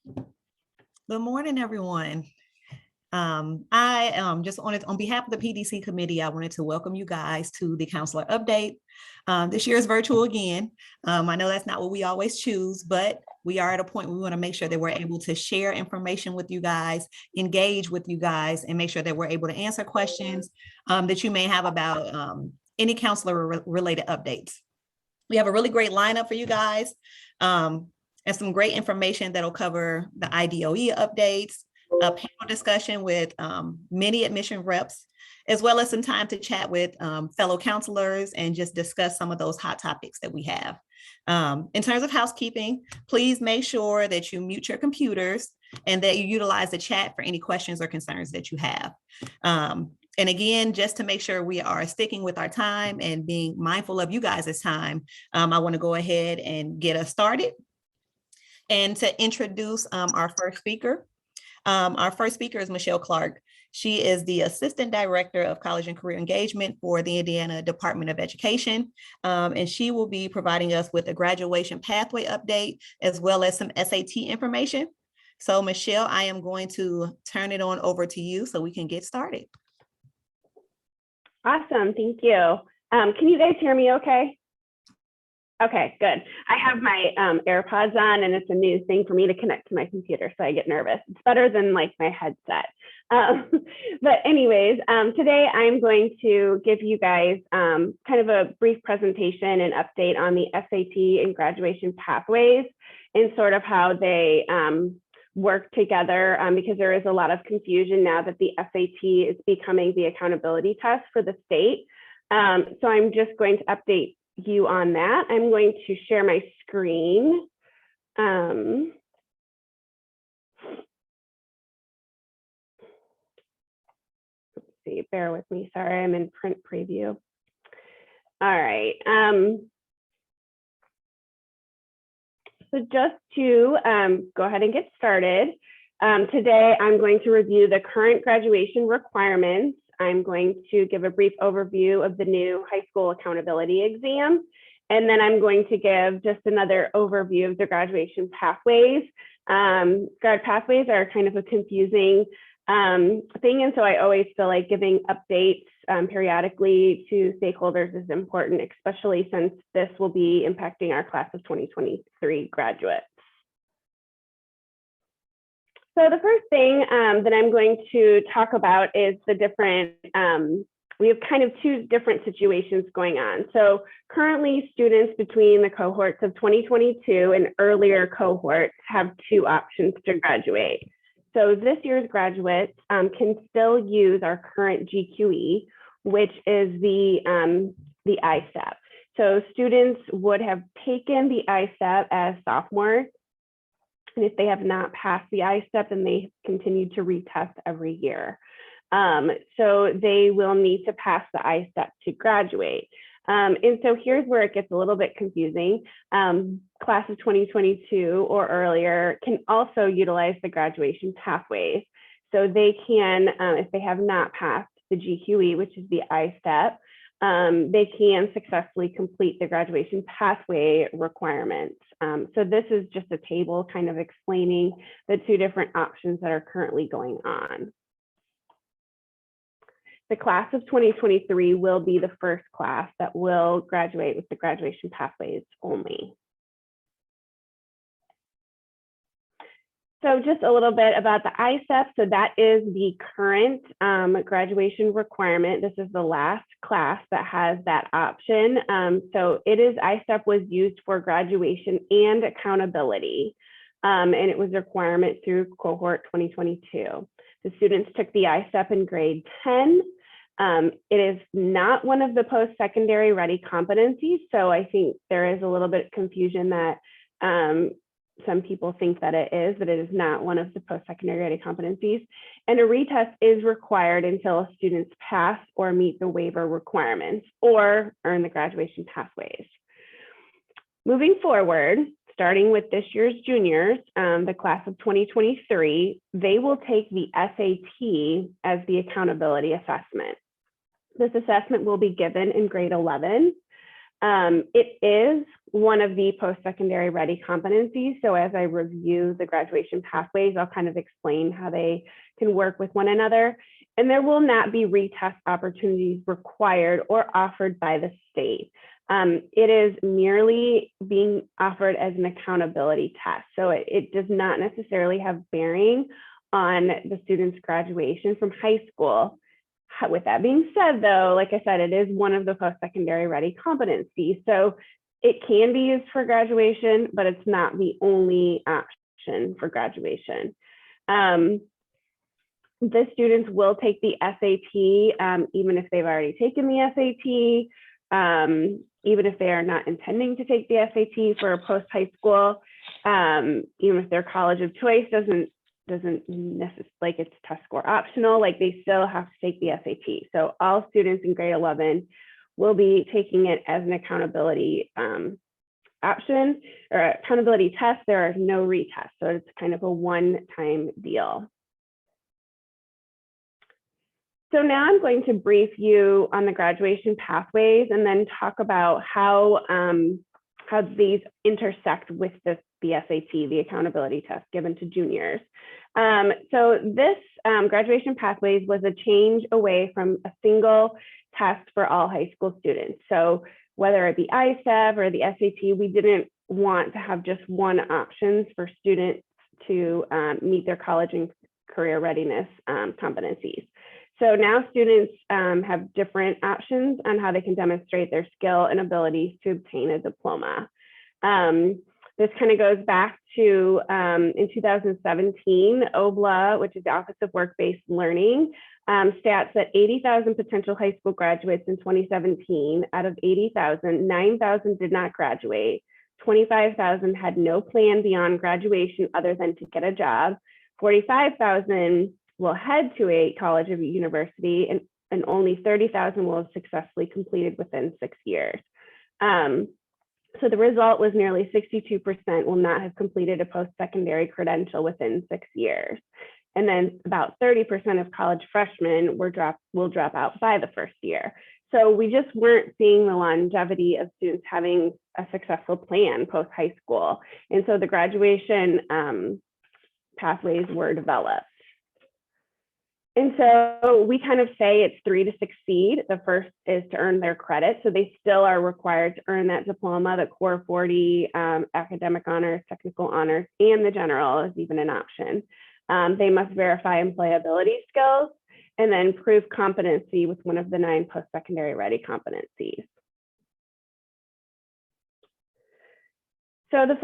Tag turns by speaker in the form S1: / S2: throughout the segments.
S1: Good morning, everyone. I just wanted, on behalf of the PDC committee, I wanted to welcome you guys to the counselor update. This year is virtual again. I know that's not what we always choose, but we are at a point where we want to make sure that we're able to share information with you guys, engage with you guys, and make sure that we're able to answer questions that you may have about any counselor related updates. We have a really great lineup for you guys and some great information that'll cover the IDOE updates, a panel discussion with many admission reps, as well as some time to chat with fellow counselors and just discuss some of those hot topics that we have. In terms of housekeeping, please make sure that you mute your computers and that you utilize the chat for any questions or concerns that you have. And again, just to make sure we are sticking with our time and being mindful of you guys' time, I want to go ahead and get us started. And to introduce our first speaker. Our first speaker is Michelle Clark. She is the Assistant Director of College and Career Engagement for the Indiana Department of Education. And she will be providing us with a graduation pathway update, as well as some SAT information. So Michelle, I am going to turn it on over to you so we can get started.
S2: Awesome, thank you. Can you guys hear me okay? Okay, good. I have my AirPods on and it's a new thing for me to connect to my computer, so I get nervous. It's better than like my headset. But anyways, today I'm going to give you guys kind of a brief presentation and update on the SAT and graduation pathways and sort of how they work together, because there is a lot of confusion now that the SAT is becoming the accountability test for the state. So I'm just going to update you on that. I'm going to share my screen. Let's see, bear with me. Sorry, I'm in print preview. All right. So just to go ahead and get started, today I'm going to review the current graduation requirements. I'm going to give a brief overview of the new high school accountability exam, and then I'm going to give just another overview of the graduation pathways. Grad pathways are kind of a confusing thing, and so I always feel like giving updates periodically to stakeholders is important, especially since this will be impacting our class of 2023 graduates. So the first thing that I'm going to talk about is the different, we have kind of two different situations going on. So currently students between the cohorts of 2022 and earlier cohorts have two options to graduate. So this year's graduates can still use our current GQE, which is the ISTEP. So students would have taken the ISTEP as sophomores, and if they have not passed the ISTEP, then they continue to retest every year. So they will need to pass the ISTEP to graduate. And so here's where it gets a little bit confusing. Class of 2022 or earlier can also utilize the graduation pathways. So they can, if they have not passed the GQE, which is the ISTEP, they can successfully complete the graduation pathway requirements. So this is just a table kind of explaining the two different options that are currently going on. The class of 2023 will be the first class that will graduate with the graduation pathways only. So just a little bit about the ISTEP. So that is the current graduation requirement. This is the last class that has that option. So it is, ISTEP was used for graduation and accountability. And it was a requirement through cohort 2022. The students took the ISTEP in grade 10. It is not one of the post-secondary ready competencies. So I think there is a little bit of confusion that some people think that it is, but it is not one of the post-secondary ready competencies. And a retest is required until students pass or meet the waiver requirements or earn the graduation pathways. Moving forward, starting with this year's juniors, the class of 2023, they will take the SAT as the accountability assessment. This assessment will be given in grade 11. It is one of the post-secondary ready competencies. So as I review the graduation pathways, I'll kind of explain how they can work with one another. And there will not be retest opportunities required or offered by the state. It is merely being offered as an accountability test. So it does not necessarily have bearing on the student's graduation from high school. With that being said, though, like I said, it is one of the post-secondary ready competencies. So it can be used for graduation, but it's not the only option for graduation. The students will take the SAT, even if they've already taken the SAT, even if they are not intending to take the SAT for post-high school, even if their college of choice doesn't necessarily, like it's test score optional, like they still have to take the SAT. So all students in grade 11 will be taking it as an accountability option or accountability test. There are no retests, so it's kind of a one-time deal. So now I'm going to brief you on the graduation pathways and then talk about how these intersect with the SAT, the accountability test given to juniors. So this graduation pathways was a change away from a single test for all high school students. So whether it be ISEV or the SAT, we didn't want to have just one option for students to meet their college and career readiness competencies. So now students have different options on how they can demonstrate their skill and abilities to obtain a diploma. This kind of goes back to in 2017, OBLA, which is the Office of Work-Based Learning, stats that 80,000 potential high school graduates in 2017. Out of 80,000, 9,000 did not graduate. 25,000 had no plan beyond graduation other than to get a job. 45,000 will head to a college or university, and only 30,000 will have successfully completed within 6 years. So the result was nearly 62% will not have completed a post-secondary credential within 6 years. And then about 30% of college freshmen will drop out by the first year. So we just weren't seeing the longevity of students having a successful plan post-high school. And so the graduation pathways were developed. And so we kind of say it's 3 to succeed. The first is to earn their credit. So they still are required to earn that diploma, the core 40, academic honors, technical honors, and the general is even an option. They must verify employability skills and then prove competency with one of the 9 post-secondary ready competencies. So the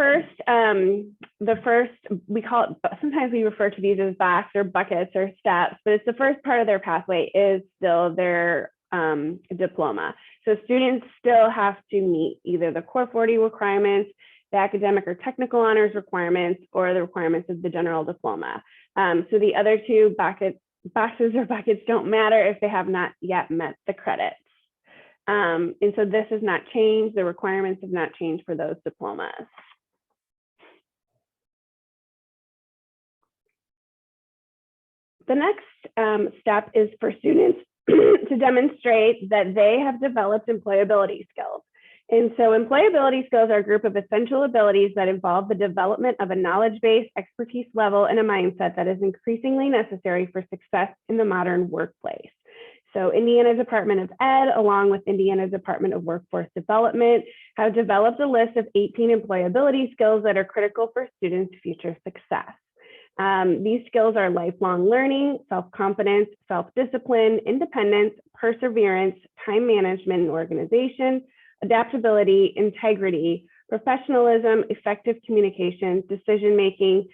S2: first, we call it, sometimes we refer to these as box or buckets or steps, but it's the first part of their pathway is still their diploma. So students still have to meet either the core 40 requirements, the academic or technical honors requirements, or the requirements of the general diploma. So the other 2 boxes or buckets don't matter if they have not yet met the credits. And so this has not changed. The requirements have not changed for those diplomas. The next step is for students to demonstrate that they have developed employability skills. And so employability skills are a group of essential abilities that involve the development of a knowledge base, expertise level, and a mindset that is increasingly necessary for success in the modern workplace. So Indiana Department of Ed, along with Indiana Department of Workforce Development, have developed a list of 18 employability skills that are critical for students' future success. These skills are lifelong learning, self-confidence, self-discipline, independence, perseverance, time management and organization, adaptability, integrity, professionalism, effective communication, decision-making,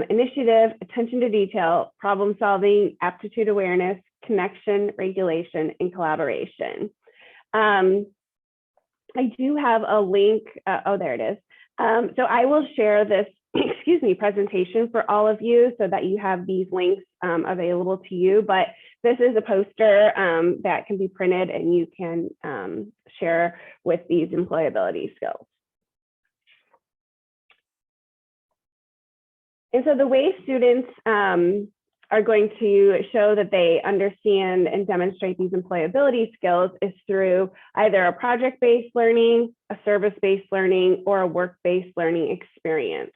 S2: initiative, attention to detail, problem solving, aptitude awareness, connection, regulation, and collaboration. I do have a link. Oh, there it is. So I will share this, presentation for all of you so that you have these links available to you. But this is a poster that can be printed and you can share with these employability skills. And so the way students are going to show that they understand and demonstrate these employability skills is through either a project-based learning, a service-based learning, or a work-based learning experience.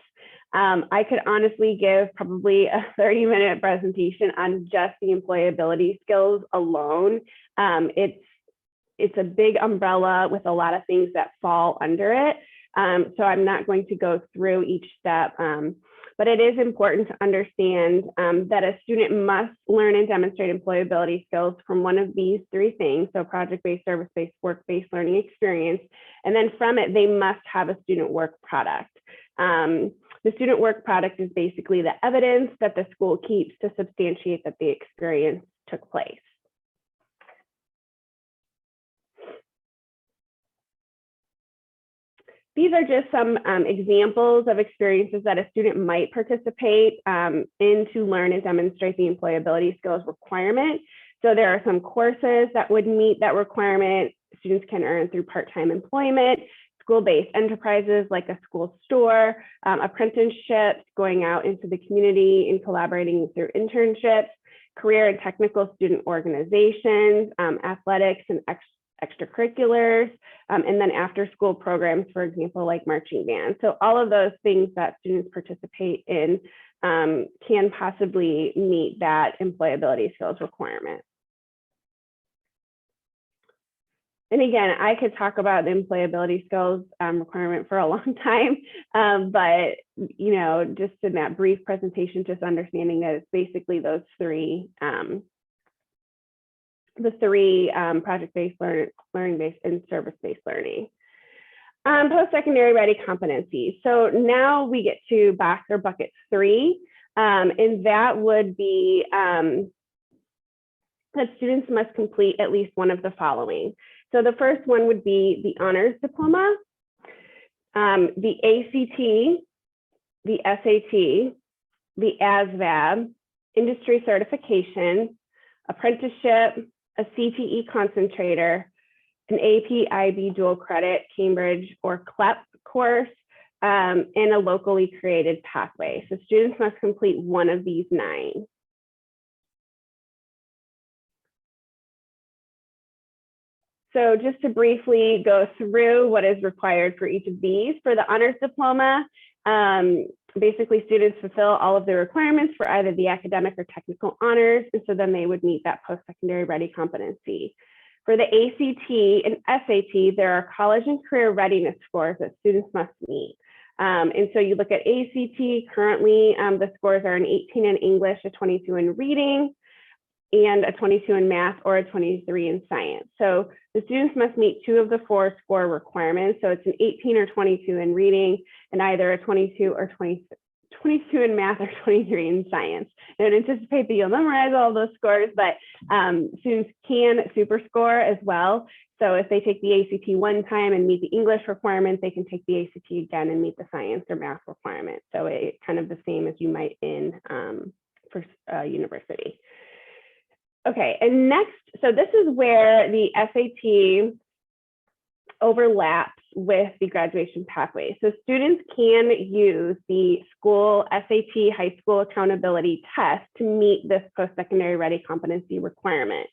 S2: I could honestly give probably a 30-minute presentation on just the employability skills alone. It's a big umbrella with a lot of things that fall under it. So I'm not going to go through each step, but it is important to understand that a student must learn and demonstrate employability skills from one of these three things. So project-based, service-based, work-based learning experience. And then from it, they must have a student work product. The student work product is basically the evidence that the school keeps to substantiate that the experience took place. These are just some examples of experiences that a student might participate in to learn and demonstrate the employability skills requirement. So there are some courses that would meet that requirement. Students can earn through part-time employment, school-based enterprises like a school store, apprenticeships, going out into the community and collaborating through internships, career and technical student organizations, athletics and extracurriculars, and then after school programs, for example, like marching band. So all of those things that students participate in can possibly meet that employability skills requirement. And again, I could talk about the employability skills requirement for a long time, but you know, just in that brief presentation, just understanding that it's basically those three, project-based, learning-based, and service-based learning. Post-secondary ready competencies. So now we get to box or bucket 3, and that would be that students must complete at least one of the following. So the first one would be the honors diploma, the ACT, the SAT, the ASVAB, industry certification, apprenticeship, a CTE concentrator, an AP IB dual credit, Cambridge or CLEP course, and a locally created pathway. So students must complete one of these 9. So just to briefly go through what is required for each of these. For the honors diploma, basically students fulfill all of the requirements for either the academic or technical honors, and so then they would meet that post-secondary ready competency. For the ACT and SAT, there are college and career readiness scores that students must meet. And so you look at ACT, currently the scores are an 18 in English, a 22 in reading, and a 22 in math or a 23 in science. So the students must meet 2 of the 4 score requirements. So it's an 18 or 22 in reading and either a 22 or 22 in math or 23 in science. I don't anticipate that you'll memorize all those scores, but students can super score as well. So if they take the ACT one time and meet the English requirement, they can take the ACT again and meet the science or math requirement. So it's kind of the same as you might in for university. Okay, and next, so this is where the SAT overlaps with the graduation pathway. So students can use the school SAT high school accountability test to meet this post-secondary ready competency requirement.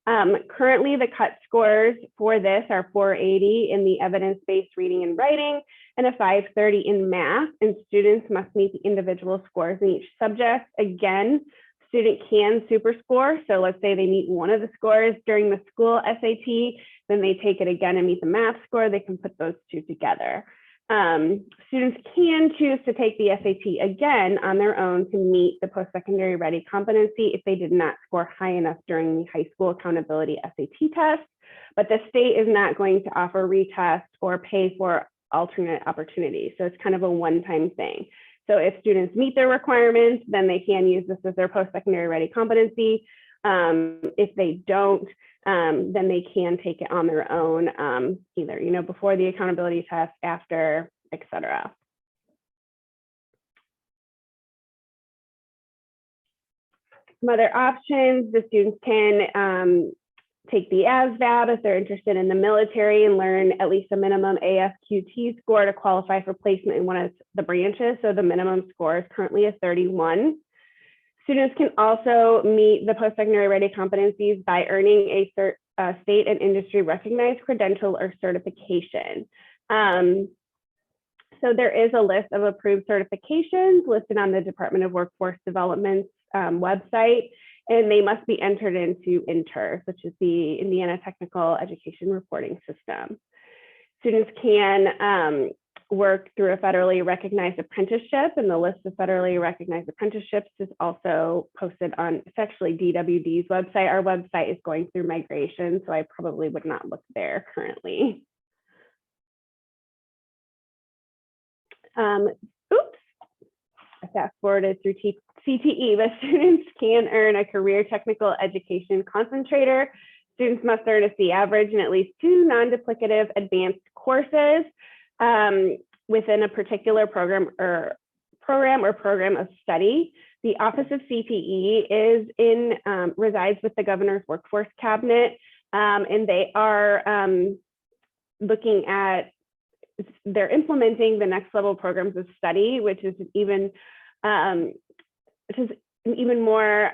S2: Currently, the cut scores for this are 480 in the evidence-based reading and writing and a 530 in math, and students must meet the individual scores in each subject. Again, student can super score. So let's say they meet one of the scores during the school SAT, then they take it again and meet the math score, they can put those 2 together. Students can choose to take the SAT again on their own to meet the post-secondary ready competency if they did not score high enough during the high school accountability SAT test, but the state is not going to offer retest or pay for alternate opportunities. So it's kind of a one-time thing. So if students meet their requirements, then they can use this as their post-secondary ready competency. If they don't, then they can take it on their own, either before the accountability test, after, etc. Some other options: the students can take the ASVAB if they're interested in the military and learn at least a minimum AFQT score to qualify for placement in one of the branches. So the minimum score is currently a 31. Students can also meet the post-secondary ready competencies by earning a state and industry recognized credential or certification. So there is a list of approved certifications listed on the Department of Workforce Development's website, and they must be entered into INTER, which is the Indiana Technical Education Reporting System. Students can work through a federally recognized apprenticeship, and the list of federally recognized apprenticeships is also posted on, it's actually DWD's website. Our website is going through migration, so I probably would not look there currently. Oops, I fast forwarded through CTE, but students can earn a career technical education concentrator. Students must earn a C average in at least 2 non-duplicative advanced courses within a particular program or program of study. The Office of CTE resides with the Governor's Workforce Cabinet, and they are looking at, they're implementing the next level programs of study, which is even more,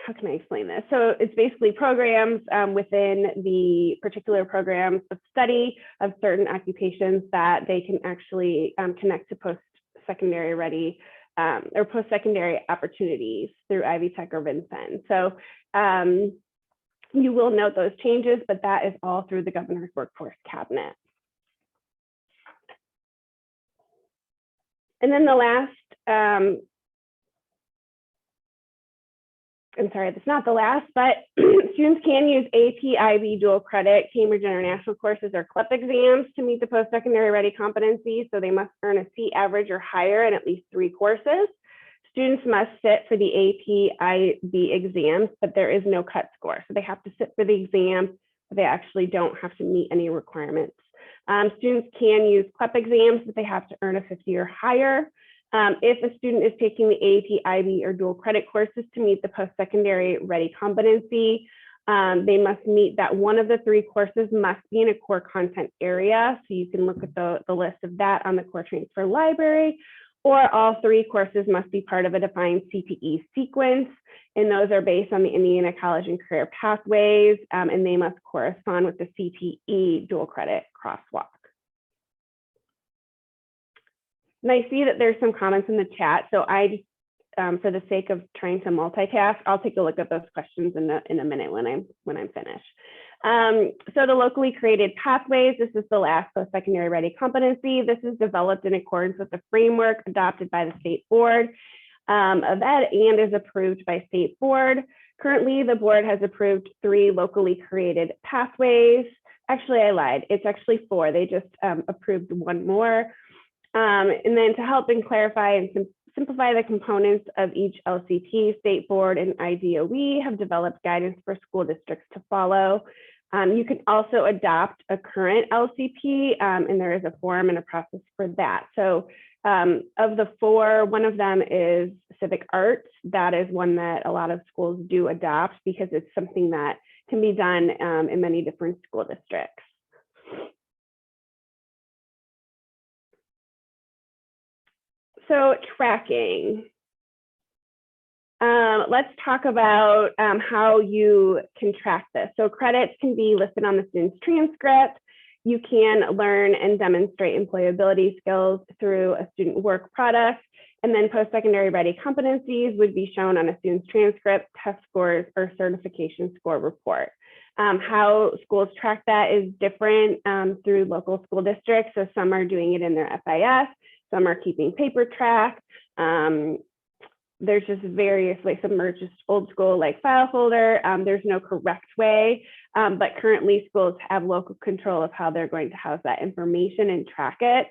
S2: how can I explain this? So it's basically programs within the particular programs of study of certain occupations that they can actually connect to post-secondary ready or post-secondary opportunities through Ivy Tech or Vincennes. So you will note those changes, but that is all through the Governor's Workforce Cabinet. And then the last, I'm sorry, that's not the last, but students can use AP, IB, dual credit, Cambridge International courses, or CLEP exams to meet the post-secondary ready competency. So they must earn a C average or higher in at least 3 courses. Students must sit for the AP, IB exams, but there is no cut score. So they have to sit for the exam, but they actually don't have to meet any requirements. Students can use CLEP exams, but they have to earn a 50 or higher. If a student is taking the AP, IB, or dual credit courses to meet the post-secondary ready competency, they must meet that one of the 3 courses must be in a core content area. So you can look at the list of that on the core transfer library, or all 3 courses must be part of a defined CTE sequence. And those are based on the Indiana College and Career Pathways, and they must correspond with the CTE dual credit crosswalk. And I see that there's some comments in the chat. So I just, for the sake of trying to multitask, I'll take a look at those questions in a minute when I'm finished. So the locally created pathways, this is the last post-secondary ready competency. This is developed in accordance with the framework adopted by the state board of ed and is approved by state board. Currently, the board has approved 3 locally created pathways. Actually, I lied. It's actually 4. They just approved 1 more. And then to help and clarify and simplify the components of each LCP, state board and IDOE have developed guidance for school districts to follow. You can also adopt a current LCP, and there is a form and a process for that. So of the 4, one of them is civic arts. That is one that a lot of schools do adopt because it's something that can be done in many different school districts. So tracking. Let's talk about how you can track this. So credits can be listed on the student's transcript. You can learn and demonstrate employability skills through a student work product. And then post-secondary ready competencies would be shown on a student's transcript, test scores, or certification score report. How schools track that is different through local school districts. So some are doing it in their FIS, some are keeping paper track. There's just various ways. Some are just old school like file folder. There's no correct way, but currently schools have local control of how they're going to house that information and track it.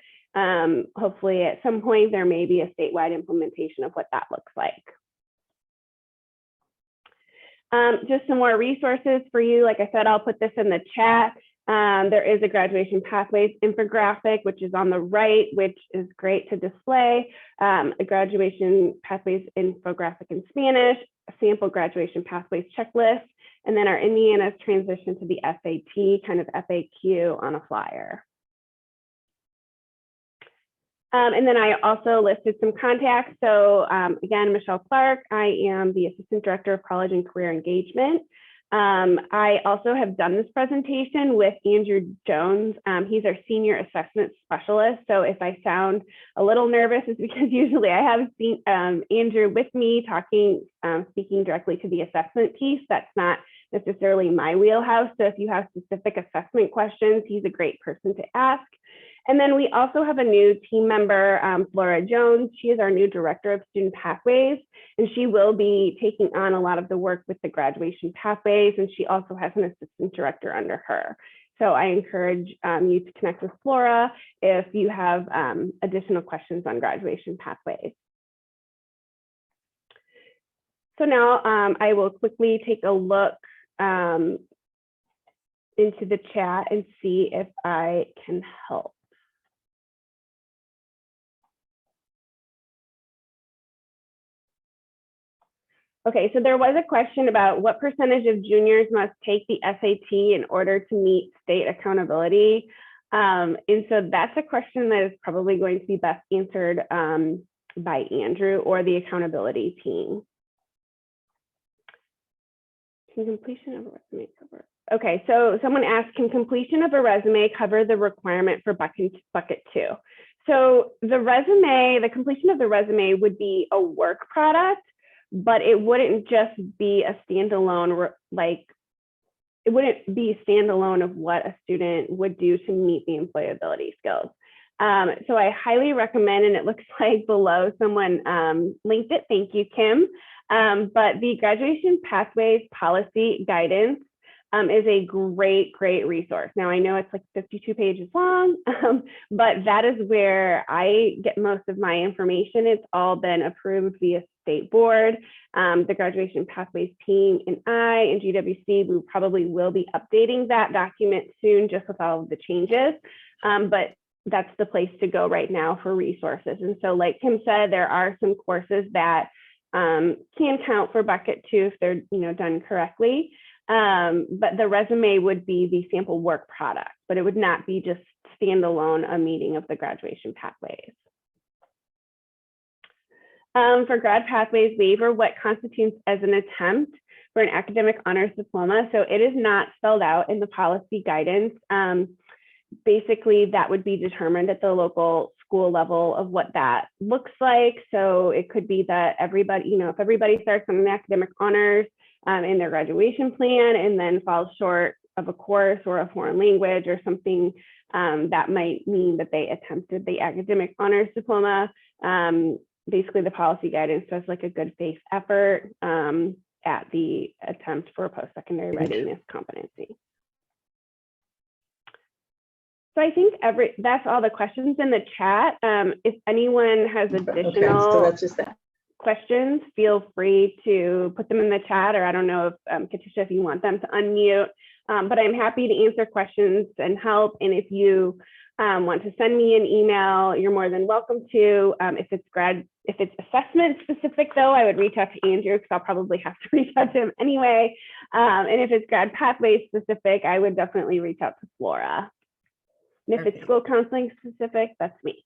S2: Hopefully at some point there may be a statewide implementation of what that looks like. Just some more resources for you. Like I said, I'll put this in the chat. There is a graduation pathways infographic, which is on the right, which is great to display. A graduation pathways infographic in Spanish, a sample graduation pathways checklist, and then our Indiana's transition to the SAT kind of FAQ on a flyer. And then I also listed some contacts. So again, Michelle Clark, I am the Assistant Director of College and Career Engagement. I also have done this presentation with Andrew Jones. He's our Senior Assessment Specialist. So if I sound a little nervous, it's because usually I have seen Andrew with me talking, speaking directly to the assessment piece. That's not necessarily my wheelhouse. So if you have specific assessment questions, he's a great person to ask. And then we also have a new team member, Flora Jones. She is our new Director of Student Pathways, and she will be taking on a lot of the work with the graduation pathways, and she also has an assistant director under her. So I encourage you to connect with Flora if you have additional questions on graduation pathways. So now I will quickly take a look into the chat and see if I can help. Okay, so there was a question about what percentage of juniors must take the SAT in order to meet state accountability. And so that's a question that is probably going to be best answered by Andrew or the accountability team. Can completion of a resume cover? Okay, so someone asked, can completion of a resume cover the requirement for bucket 2? So the completion of the resume would be a work product, but it wouldn't just be a standalone, it wouldn't be standalone of what a student would do to meet the employability skills. So I highly recommend, and it looks like below someone linked it, thank you, Kim, but the Graduation Pathways Policy Guidance is a great resource. Now I know it's like 52 pages long, but that is where I get most of my information. It's all been approved via state board. The Graduation Pathways team and I and GWC, we probably will be updating that document soon just with all of the changes. But that's the place to go right now for resources. And so like Kim said, there are some courses that can count for bucket 2 if they're done correctly. But the resume would be the sample work product, but it would not be just standalone a meeting of the graduation pathways. For grad pathways waiver, what constitutes as an attempt for an academic honors diploma? So it is not spelled out in the policy guidance. Basically, that would be determined at the local school level of what that looks like. So it could be that everybody, if everybody starts on an academic honors in their graduation plan and then falls short of a course or a foreign language or something, that might mean that they attempted the academic honors diploma. Basically, the policy guidance does like a good faith effort at the attempt for post-secondary readiness competency. So I think that's all the questions in the chat. If anyone has additional questions, feel free to put them in the chat, or I don't know if Katisha, if you want them to unmute, but I'm happy to answer questions and help. And if you want to send me an email, you're more than welcome to. If it's assessment specific though, I would reach out to Andrew because I'll probably have to reach out to him anyway. And if it's grad pathway specific, I would definitely reach out to Flora. And if it's school counseling specific, that's me.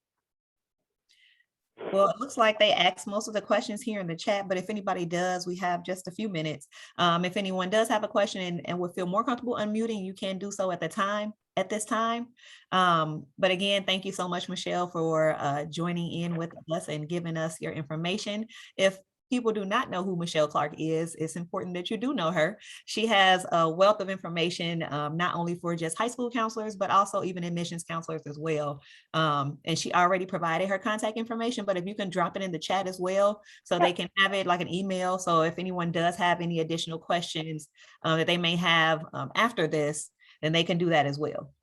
S1: Well, it looks like they asked most of the questions here in the chat, but if anybody does, we have just a few minutes. If anyone does have a question and would feel more comfortable unmuting, you can do so at this time. But again, thank you so much, Michelle, for joining in with us and giving us your information. If people do not know who Michelle Clark is, it's important that you do know her. She has a wealth of information, not only for just high school counselors, but also even admissions counselors as well. And she already provided her contact information, but if you can drop it in the chat as well, so they can have it like an email. So if anyone does have any additional questions that they may have after this, then they can do that as well.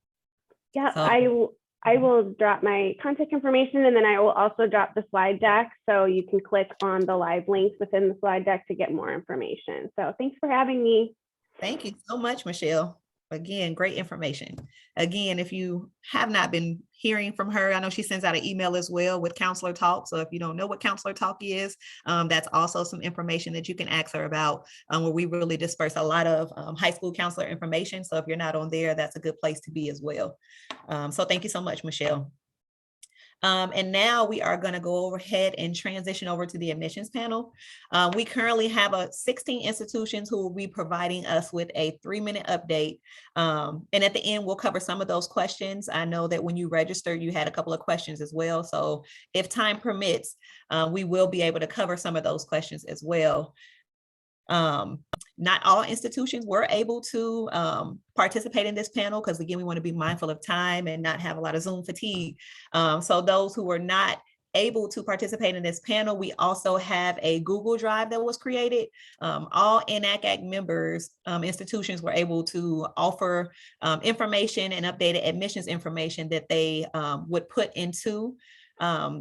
S2: Yeah,
S1: so,
S2: I will drop my contact information, and then I will also drop the slide deck, so you can click on the live links within the slide deck to get more information. So thanks for having me.
S1: Thank you so much, Michelle. Again, great information. Again, if you have not been hearing from her, I know she sends out an email as well with Counselor Talk. So if you don't know what Counselor Talk is, that's also some information that you can ask her about, where we really disperse a lot of high school counselor information. So if you're not on there, that's a good place to be as well. So thank you so much, Michelle. And now we are going to go ahead and transition over to the admissions panel. We currently have 16 institutions who will be providing us with a 3-minute update. And at the end, we'll cover some of those questions. I know that when you registered, you had a couple of questions as well. So if time permits, we will be able to cover some of those questions as well. Not all institutions were able to participate in this panel because, again, we want to be mindful of time and not have a lot of Zoom fatigue. So those who were not able to participate in this panel, we also have a Google Drive that was created. All INACAC members, institutions were able to offer information and updated admissions information that they would put into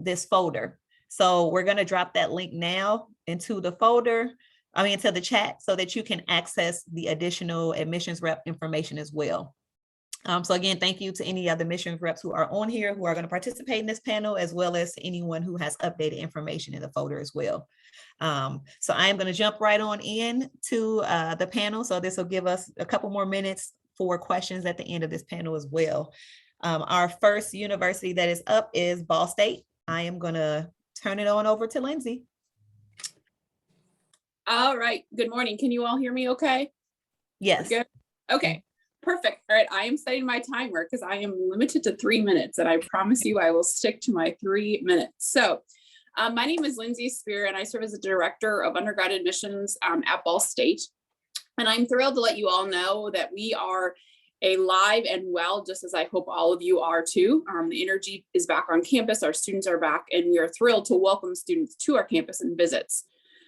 S1: this folder. So we're going to drop that link now into the folder. Into the chat so that you can access the additional admissions rep information as well. So again, thank you to any other admissions reps who are on here who are going to participate in this panel, as well as anyone who has updated information in the folder as well. So I am going to jump right on in to the panel. So this will give us a couple more minutes for questions at the end of this panel as well. Our first university that is up is Ball State. I am going to turn it on over to Lindsay.
S3: All right. Good morning. Can you all hear me okay?
S1: Yes.
S3: Good. Okay. Perfect. All right. I am setting my timer because I am limited to 3 minutes, and I promise you I will stick to my 3 minutes. So my name is Lindsay Spear, and I serve as the director of undergrad admissions at Ball State. And I'm thrilled to let you all know that we are alive and well, just as I hope all of you are too. The energy is back on campus. Our students are back, and we are thrilled to welcome students to our campus and visits.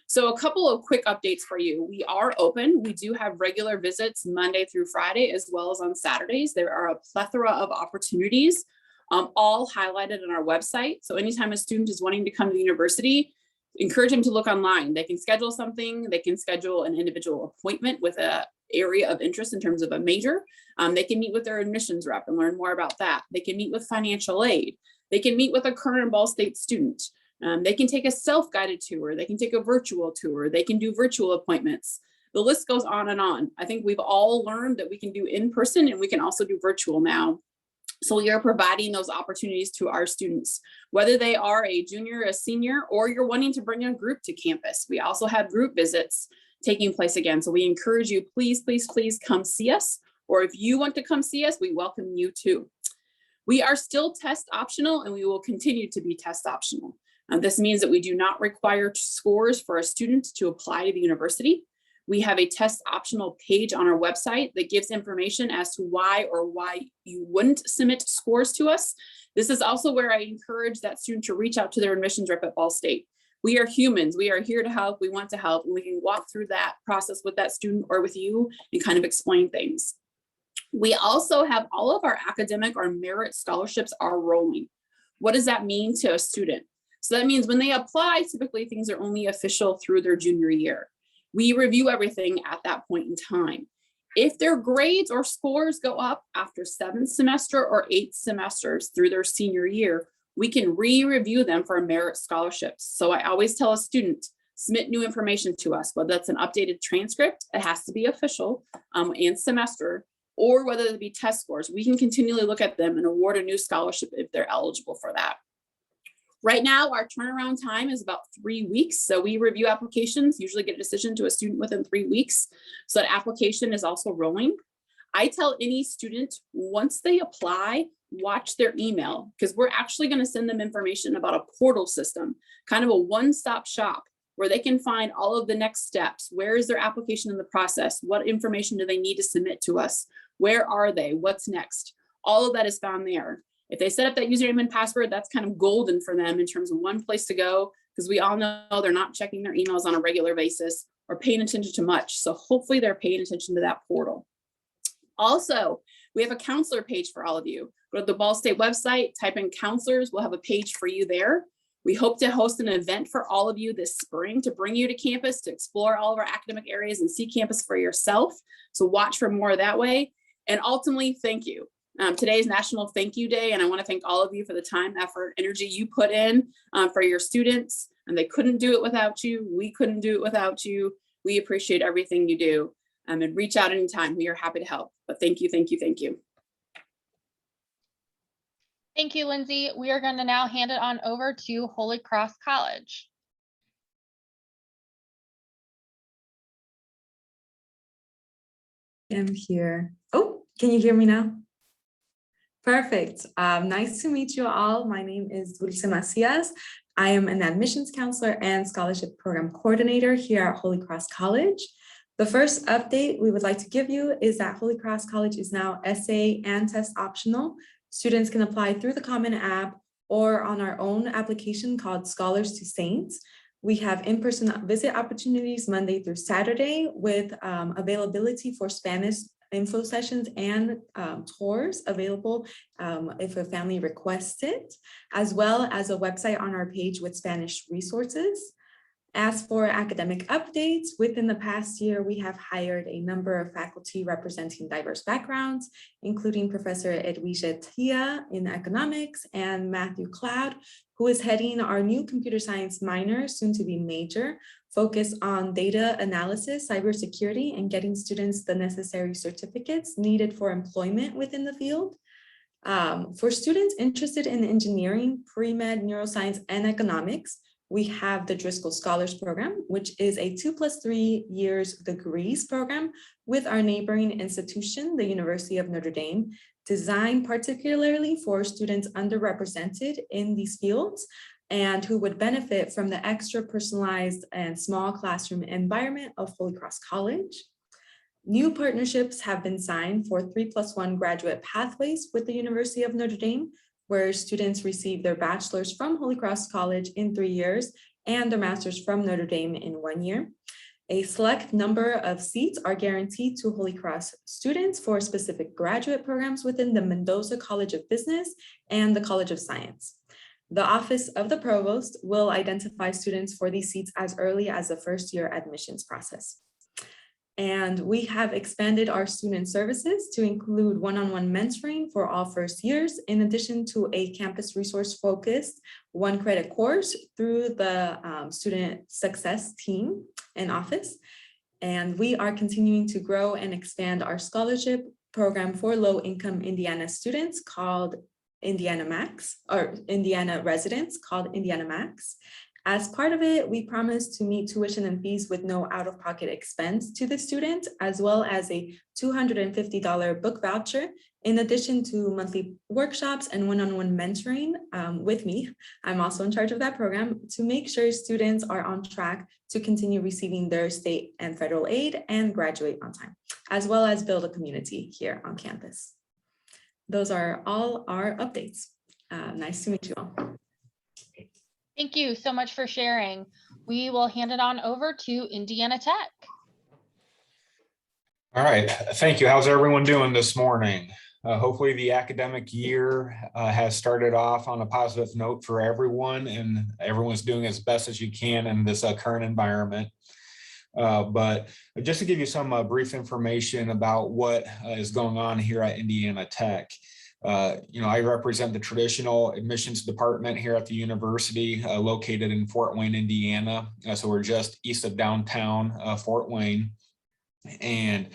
S3: So a couple of quick updates for you. We are open. We do have regular visits Monday through Friday, as well as on Saturdays. There are a plethora of opportunities, all highlighted on our website. So anytime a student is wanting to come to the university, encourage them to look online. They can schedule something. They can schedule an individual appointment with an area of interest in terms of a major. They can meet with their admissions rep and learn more about that. They can meet with financial aid. They can meet with a current Ball State student. They can take a self-guided tour. They can take a virtual tour. They can do virtual appointments. The list goes on and on. I think we've all learned that we can do in person and we can also do virtual now. So we are providing those opportunities to our students, whether they are a junior, a senior, or you're wanting to bring a group to campus. We also have group visits taking place again. So we encourage you, please, please, please come see us. Or if you want to come see us, we welcome you too. We are still test optional, and we will continue to be test optional. This means that we do not require scores for a student to apply to the university. We have a test optional page on our website that gives information as to why you wouldn't submit scores to us. This is also where I encourage that student to reach out to their admissions rep at Ball State. We are humans. We are here to help. We want to help. And we can walk through that process with that student or with you and kind of explain things. We also have all of our academic or merit scholarships are rolling. What does that mean to a student? So that means when they apply, typically things are only official through their junior year. We review everything at that point in time. If their grades or scores go up after 7th semester or 8th semesters through their senior year, we can re-review them for merit scholarships. So I always tell a student, submit new information to us, whether that's an updated transcript, it has to be official and semester, or whether it be test scores. We can continually look at them and award a new scholarship if they're eligible for that. Right now, our turnaround time is about 3 weeks. So we review applications, usually get a decision to a student within 3 weeks. So that application is also rolling. I tell any student, once they apply, watch their email, because we're actually going to send them information about a portal system, kind of a one-stop shop where they can find all of the next steps. Where is their application in the process? What information do they need to submit to us? Where are they? What's next? All of that is found there. If they set up that username and password, that's kind of golden for them in terms of one place to go, because we all know they're not checking their emails on a regular basis or paying attention to much. So hopefully they're paying attention to that portal. Also, we have a counselor page for all of you. Go to the Ball State website, type in counselors. We'll have a page for you there. We hope to host an event for all of you this spring to bring you to campus, to explore all of our academic areas and see campus for yourself. So watch for more that way. And ultimately, thank you. Today is National Thank You Day, and I want to thank all of you for the time, effort, energy you put in for your students. And they couldn't do it without you. We couldn't do it without you. We appreciate everything you do. And reach out anytime. We are happy to help. But thank you, thank you, thank you.
S4: Thank you, Lindsay. We are going to now hand it on over to Holy Cross College.
S5: I'm here. Oh, can you hear me now? Perfect. Nice to meet you all. My name is Dulce Macias. I am an admissions counselor and scholarship program coordinator here at Holy Cross College. The first update we would like to give you is that Holy Cross College is now essay and test optional. Students can apply through the Common App or on our own application called Scholars to Saints. We have in-person visit opportunities Monday through Saturday with availability for Spanish info sessions and tours available if a family requests it, as well as a website on our page with Spanish resources. As for academic updates, within the past year, we have hired a number of faculty representing diverse backgrounds, including Professor Edwige Tia in economics and Matthew Cloud, who is heading our new computer science minor, soon to be major, focused on data analysis, cybersecurity, and getting students the necessary certificates needed for employment within the field. For students interested in engineering, pre-med, neuroscience, and economics, we have the Driscoll Scholars Program, which is a 2+3 years degrees program with our neighboring institution, the University of Notre Dame, designed particularly for students underrepresented in these fields and who would benefit from the extra personalized and small classroom environment of Holy Cross College. New partnerships have been signed for 3+1 graduate pathways with the University of Notre Dame, where students receive their bachelor's from Holy Cross College in 3 years and their master's from Notre Dame in 1 year. A select number of seats are guaranteed to Holy Cross students for specific graduate programs within the Mendoza College of Business and the College of Science. The Office of the Provost will identify students for these seats as early as the first year admissions process. And we have expanded our student services to include one-on-one mentoring for all first years, in addition to a campus resource focused 1 credit course through the student success team and office. And we are continuing to grow and expand our scholarship program for low-income Indiana students called Indiana Max, or Indiana residents called Indiana Max. As part of it, we promise to meet tuition and fees with no out-of-pocket expense to the student, as well as a $250 book voucher, in addition to monthly workshops and one-on-one mentoring with me. I'm also in charge of that program to make sure students are on track to continue receiving their state and federal aid and graduate on time, as well as build a community here on campus. Those are all our updates. Nice to meet you all.
S4: Thank you so much for sharing. We will hand it on over to Indiana Tech.
S6: All right, thank you. How's everyone doing this morning? Hopefully the academic year has started off on a positive note for everyone, and everyone's doing as best as you can in this current environment. But just to give you some brief information about what is going on here at Indiana Tech. I represent the traditional admissions department here at the university, located in Fort Wayne, Indiana. So we're just east of downtown Fort Wayne. And,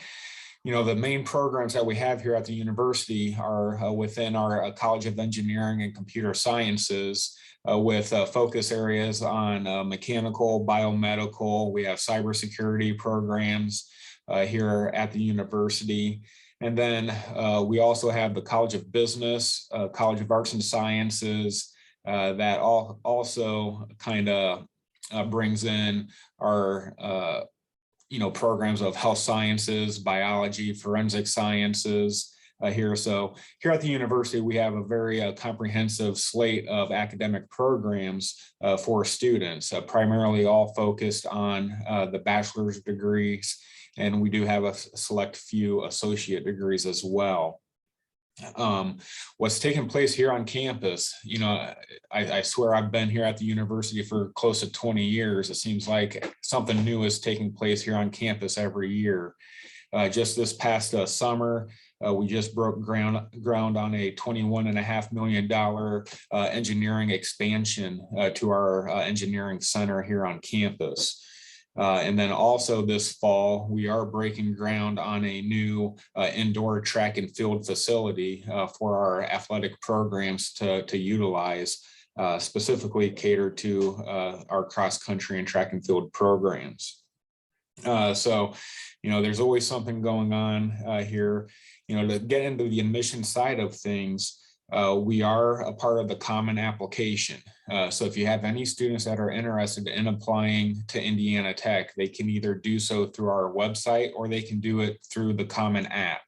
S6: the main programs that we have here at the university are within our College of Engineering and Computer Sciences, with focus areas on mechanical, biomedical. We have cybersecurity programs here at the university. And then we also have the College of Business, College of Arts and Sciences, that also kind of brings in our, programs of health sciences, biology, forensic sciences here. So here at the university, we have a very comprehensive slate of academic programs for students, primarily all focused on the bachelor's degrees. And we do have a select few associate degrees as well. What's taking place here on campus, I swear I've been here at the university for close to 20 years. It seems like something new is taking place here on campus every year. Just this past summer, we just broke ground on a $21.5 million engineering expansion to our engineering center here on campus. And then also this fall, we are breaking ground on a new indoor track and field facility for our athletic programs to utilize, specifically cater to our cross country and track and field programs. So, there's always something going on here. To get into the admission side of things, we are a part of the common application. So if you have any students that are interested in applying to Indiana Tech, they can either do so through our website or they can do it through the common app.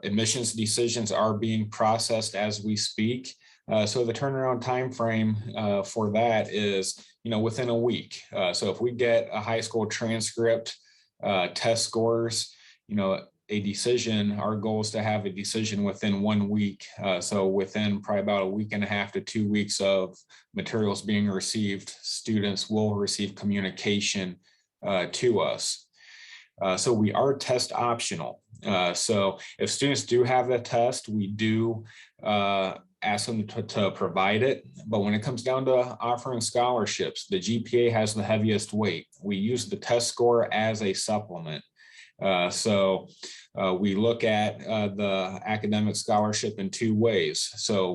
S6: Admissions decisions are being processed as we speak. So the turnaround time frame for that is, within a week. So if we get a high school transcript, test scores, a decision, our goal is to have a decision within 1 week. So within probably about a week and a half to 2 weeks of materials being received, students will receive communication to us. So we are test optional. So if students do have the test, we do ask them to provide it. But when it comes down to offering scholarships, the GPA has the heaviest weight. We use the test score as a supplement. So we look at the academic scholarship in 2 ways. So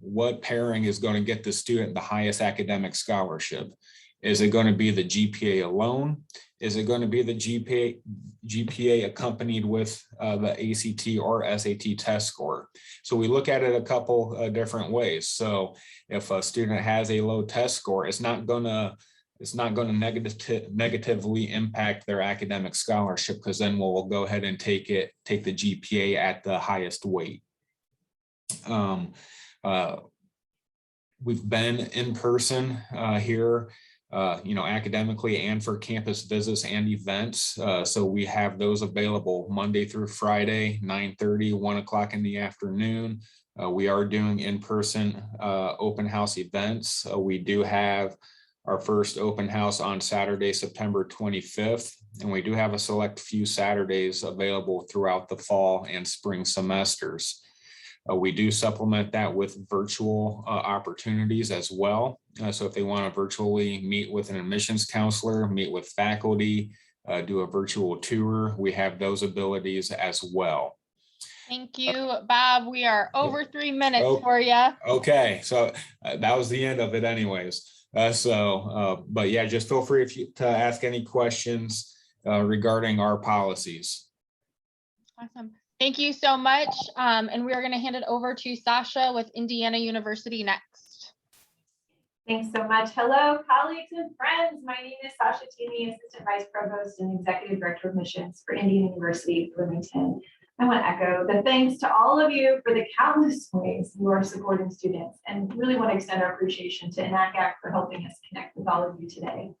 S6: what pairing is going to get the student the highest academic scholarship? Is it going to be the GPA alone? Is it going to be the GPA accompanied with the ACT or SAT test score? So we look at it a couple different ways. So if a student has a low test score, it's not going to negatively impact their academic scholarship, because then we'll go ahead and take the GPA at the highest weight. We've been in person here, academically and for campus visits and events. So we have those available Monday through Friday, 9:30, 1 o'clock in the afternoon. We are doing in-person open house events. We do have our first open house on Saturday, September 25th, and we do have a select few Saturdays available throughout the fall and spring semesters. We do supplement that with virtual opportunities as well. So if they want to virtually meet with an admissions counselor, meet with faculty, do a virtual tour, we have those abilities as well.
S4: Thank you, Bob. We are over 3 minutes for you.
S6: Okay, so that was the end of it anyways. But yeah, just feel free to ask any questions regarding our policies.
S4: Awesome. Thank you so much. And we are going to hand it over to Sasha with Indiana University next.
S7: Thanks so much. Hello, colleagues and friends. My name is Sasha Toomey, Assistant Vice Provost and Executive Director of Admissions for Indiana University, Bloomington. I want to echo the thanks to all of you for the countless ways you are supporting students, and really want to extend our appreciation to INACAC for helping us connect with all of you today.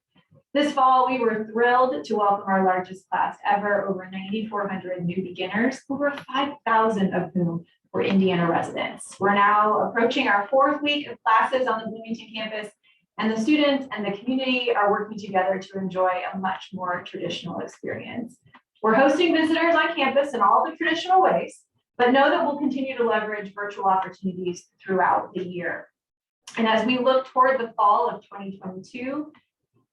S7: This fall, we were thrilled to welcome our largest class ever, over 9,400 new beginners, over 5,000 of whom were Indiana residents. We're now approaching our 4th week of classes on the Bloomington campus, and the students and the community are working together to enjoy a much more traditional experience. We're hosting visitors on campus in all the traditional ways, but know that we'll continue to leverage virtual opportunities throughout the year. And as we look toward the fall of 2022,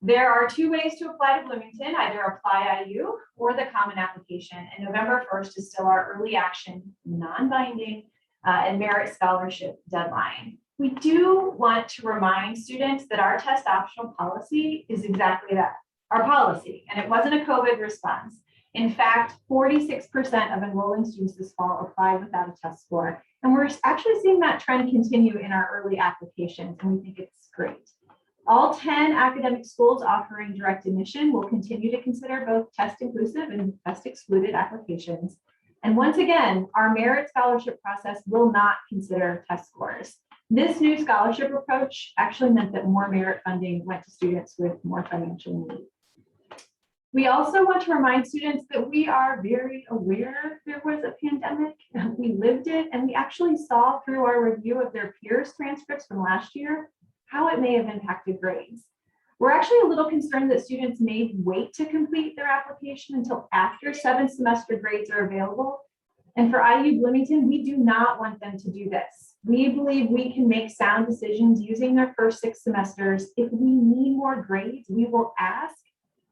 S7: there are 2 ways to apply to Bloomington, either Apply IU or the Common Application. And November 1st is still our early action, non-binding, and merit scholarship deadline. We do want to remind students that our test optional policy is exactly that, our policy, and it wasn't a COVID response. In fact, 46% of enrolling students this fall applied without a test score. And we're actually seeing that trend continue in our early applications, and we think it's great. All 10 academic schools offering direct admission will continue to consider both test inclusive and test excluded applications. And once again, our merit scholarship process will not consider test scores. This new scholarship approach actually meant that more merit funding went to students with more financial need. We also want to remind students that we are very aware there was a pandemic. We lived it, and we actually saw through our review of their peers' transcripts from last year how it may have impacted grades. We're actually a little concerned that students may wait to complete their application until after 7th semester grades are available. And for IU Bloomington, we do not want them to do this. We believe we can make sound decisions using their first 6 semesters. If we need more grades, we will ask,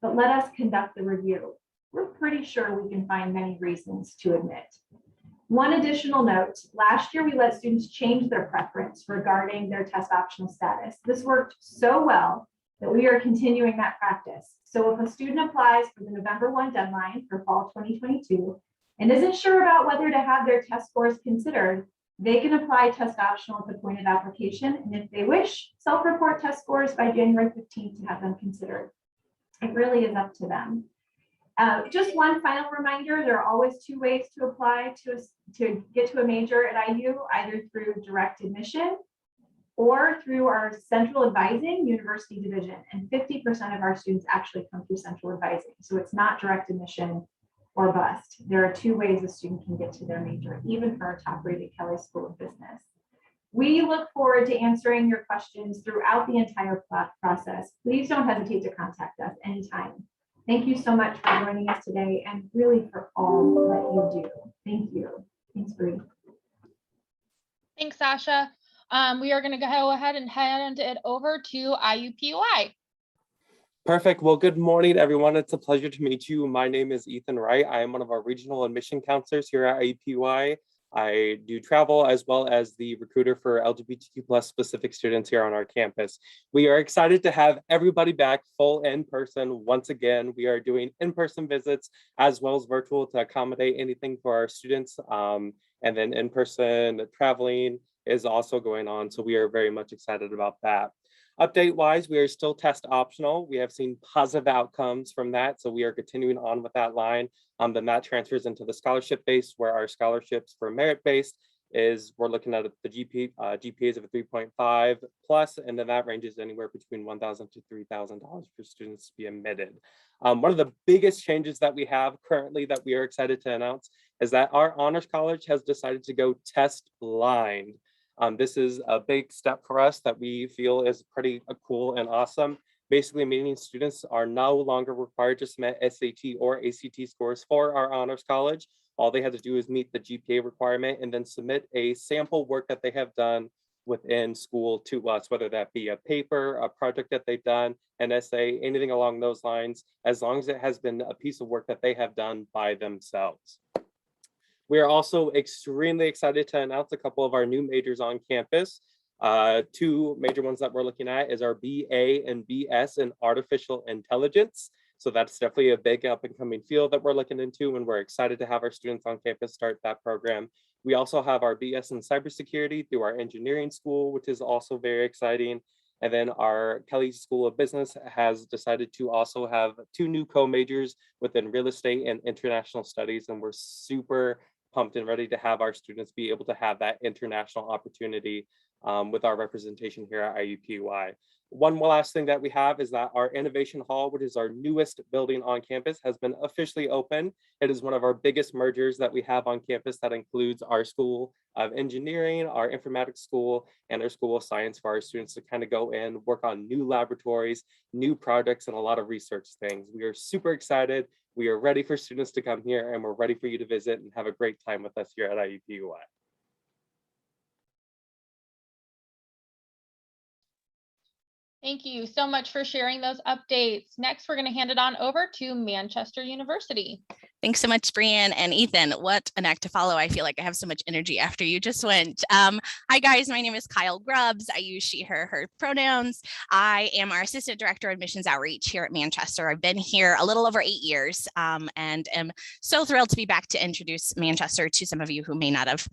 S7: but let us conduct the review. We're pretty sure we can find many reasons to admit. One additional note, last year we let students change their preference regarding their test optional status. This worked so well that we are continuing that practice. So if a student applies for the November 1 deadline for fall 2022 and isn't sure about whether to have their test scores considered, they can apply test optional at the point of application. And if they wish, self-report test scores by January 15th to have them considered. It really is up to them. Just one final reminder, there are always 2 ways to apply to get to a major at IU, either through direct admission or through our central advising university division. And 50% of our students actually come through central advising. So it's not direct admission or bust. There are 2 ways a student can get to their major, even for our top-rated Kelley School of Business. We look forward to answering your questions throughout the entire process. Please don't hesitate to contact us anytime. Thank you so much for joining us today and really for all that you do. Thank you. Thanks, Bree.
S4: Thanks, Sasha. We are going to go ahead and hand it over to IUPUI.
S8: Perfect. Well, good morning, everyone. It's a pleasure to meet you. My name is Ethan Wright. I am one of our regional admission counselors here at IUPUI. I do travel as well as the recruiter for LGBTQ+ specific students here on our campus. We are excited to have everybody back full in person once again. We are doing in-person visits as well as virtual to accommodate anything for our students. And then in-person traveling is also going on. So we are very much excited about that. Update wise, we are still test optional. We have seen positive outcomes from that. So we are continuing on with that line. Then that transfers into the scholarship base, where our scholarships for merit based is we're looking at the GPAs of a 3.5 plus, and then that ranges anywhere between $1,000 to $3,000 for students to be admitted. One of the biggest changes that we have currently that we are excited to announce is that our honors college has decided to go test blind. This is a big step for us that we feel is pretty cool and awesome. Basically meaning students are no longer required to submit SAT or ACT scores for our honors college. All they have to do is meet the GPA requirement and then submit a sample work that they have done within school to us, whether that be a paper, a project that they've done, an essay, anything along those lines, as long as it has been a piece of work that they have done by themselves. We are also extremely excited to announce a couple of our new majors on campus. 2 major ones that we're looking at is our BA and BS in artificial intelligence. So that's definitely a big up and coming field that we're looking into, and we're excited to have our students on campus start that program. We also have our BS in cybersecurity through our engineering school, which is also very exciting. And then our Kelley School of Business has decided to also have 2 new co-majors within real estate and international studies. And we're super pumped and ready to have our students be able to have that international opportunity with our representation here at IUPUI. One last thing that we have is that our Innovation Hall, which is our newest building on campus, has been officially open. It is one of our biggest mergers that we have on campus that includes our School of Engineering, our Informatics School, and our School of Science for our students to kind of go in, work on new laboratories, new projects, and a lot of research things. We are super excited. We are ready for students to come here, and we're ready for you to visit and have a great time with us here at IUPUI.
S4: Thank you so much for sharing those updates. Next, we're going to hand it on over to Manchester University.
S9: Thanks so much, Brianne and Ethan. What an act to follow. I feel like I have so much energy after you just went. Hi, guys. My name is Kyle Grubbs. I use she, her pronouns. I am our Assistant Director of Admissions Outreach here at Manchester. I've been here a little over 8 years and am so thrilled to be back to introduce Manchester to some of you who may not have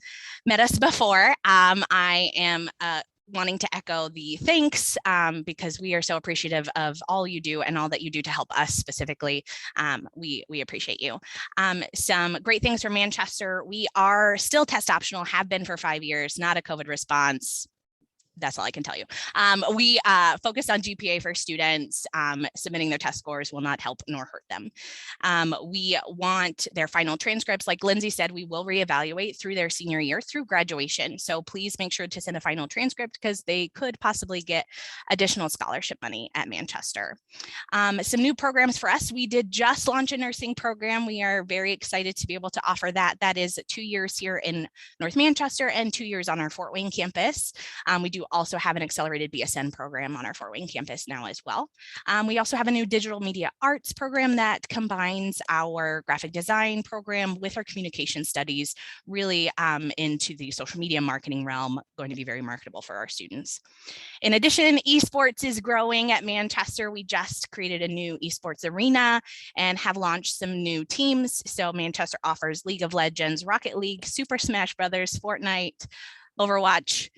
S9: met us before. I am wanting to echo the thanks because we are so appreciative of all you do and all that you do to help us specifically. We appreciate you. Some great things from Manchester. We are still test optional, have been for 5 years, not a COVID response. that's all I can tell you. We focus on GPA for students. Submitting their test scores will not help nor hurt them. We want their final transcripts. Like Lindsay said, we will reevaluate through their senior year through graduation. So please make sure to send a final transcript because they could possibly get additional scholarship money at Manchester. Some new programs for us. We did just launch a nursing program. We are very excited to be able to offer that. That is 2 years here in North Manchester and 2 years on our Fort Wayne campus. We do also have an accelerated BSN program on our Fort Wayne campus now as well. We also have a new digital media arts program that combines our graphic design program with our communication studies, really into the social media marketing realm, going to be very marketable for our students. In addition, esports is growing at Manchester. We just created a new esports arena and have launched some new teams. So Manchester offers League of Legends, Rocket League, Super Smash Brothers, Fortnite, Overwatch.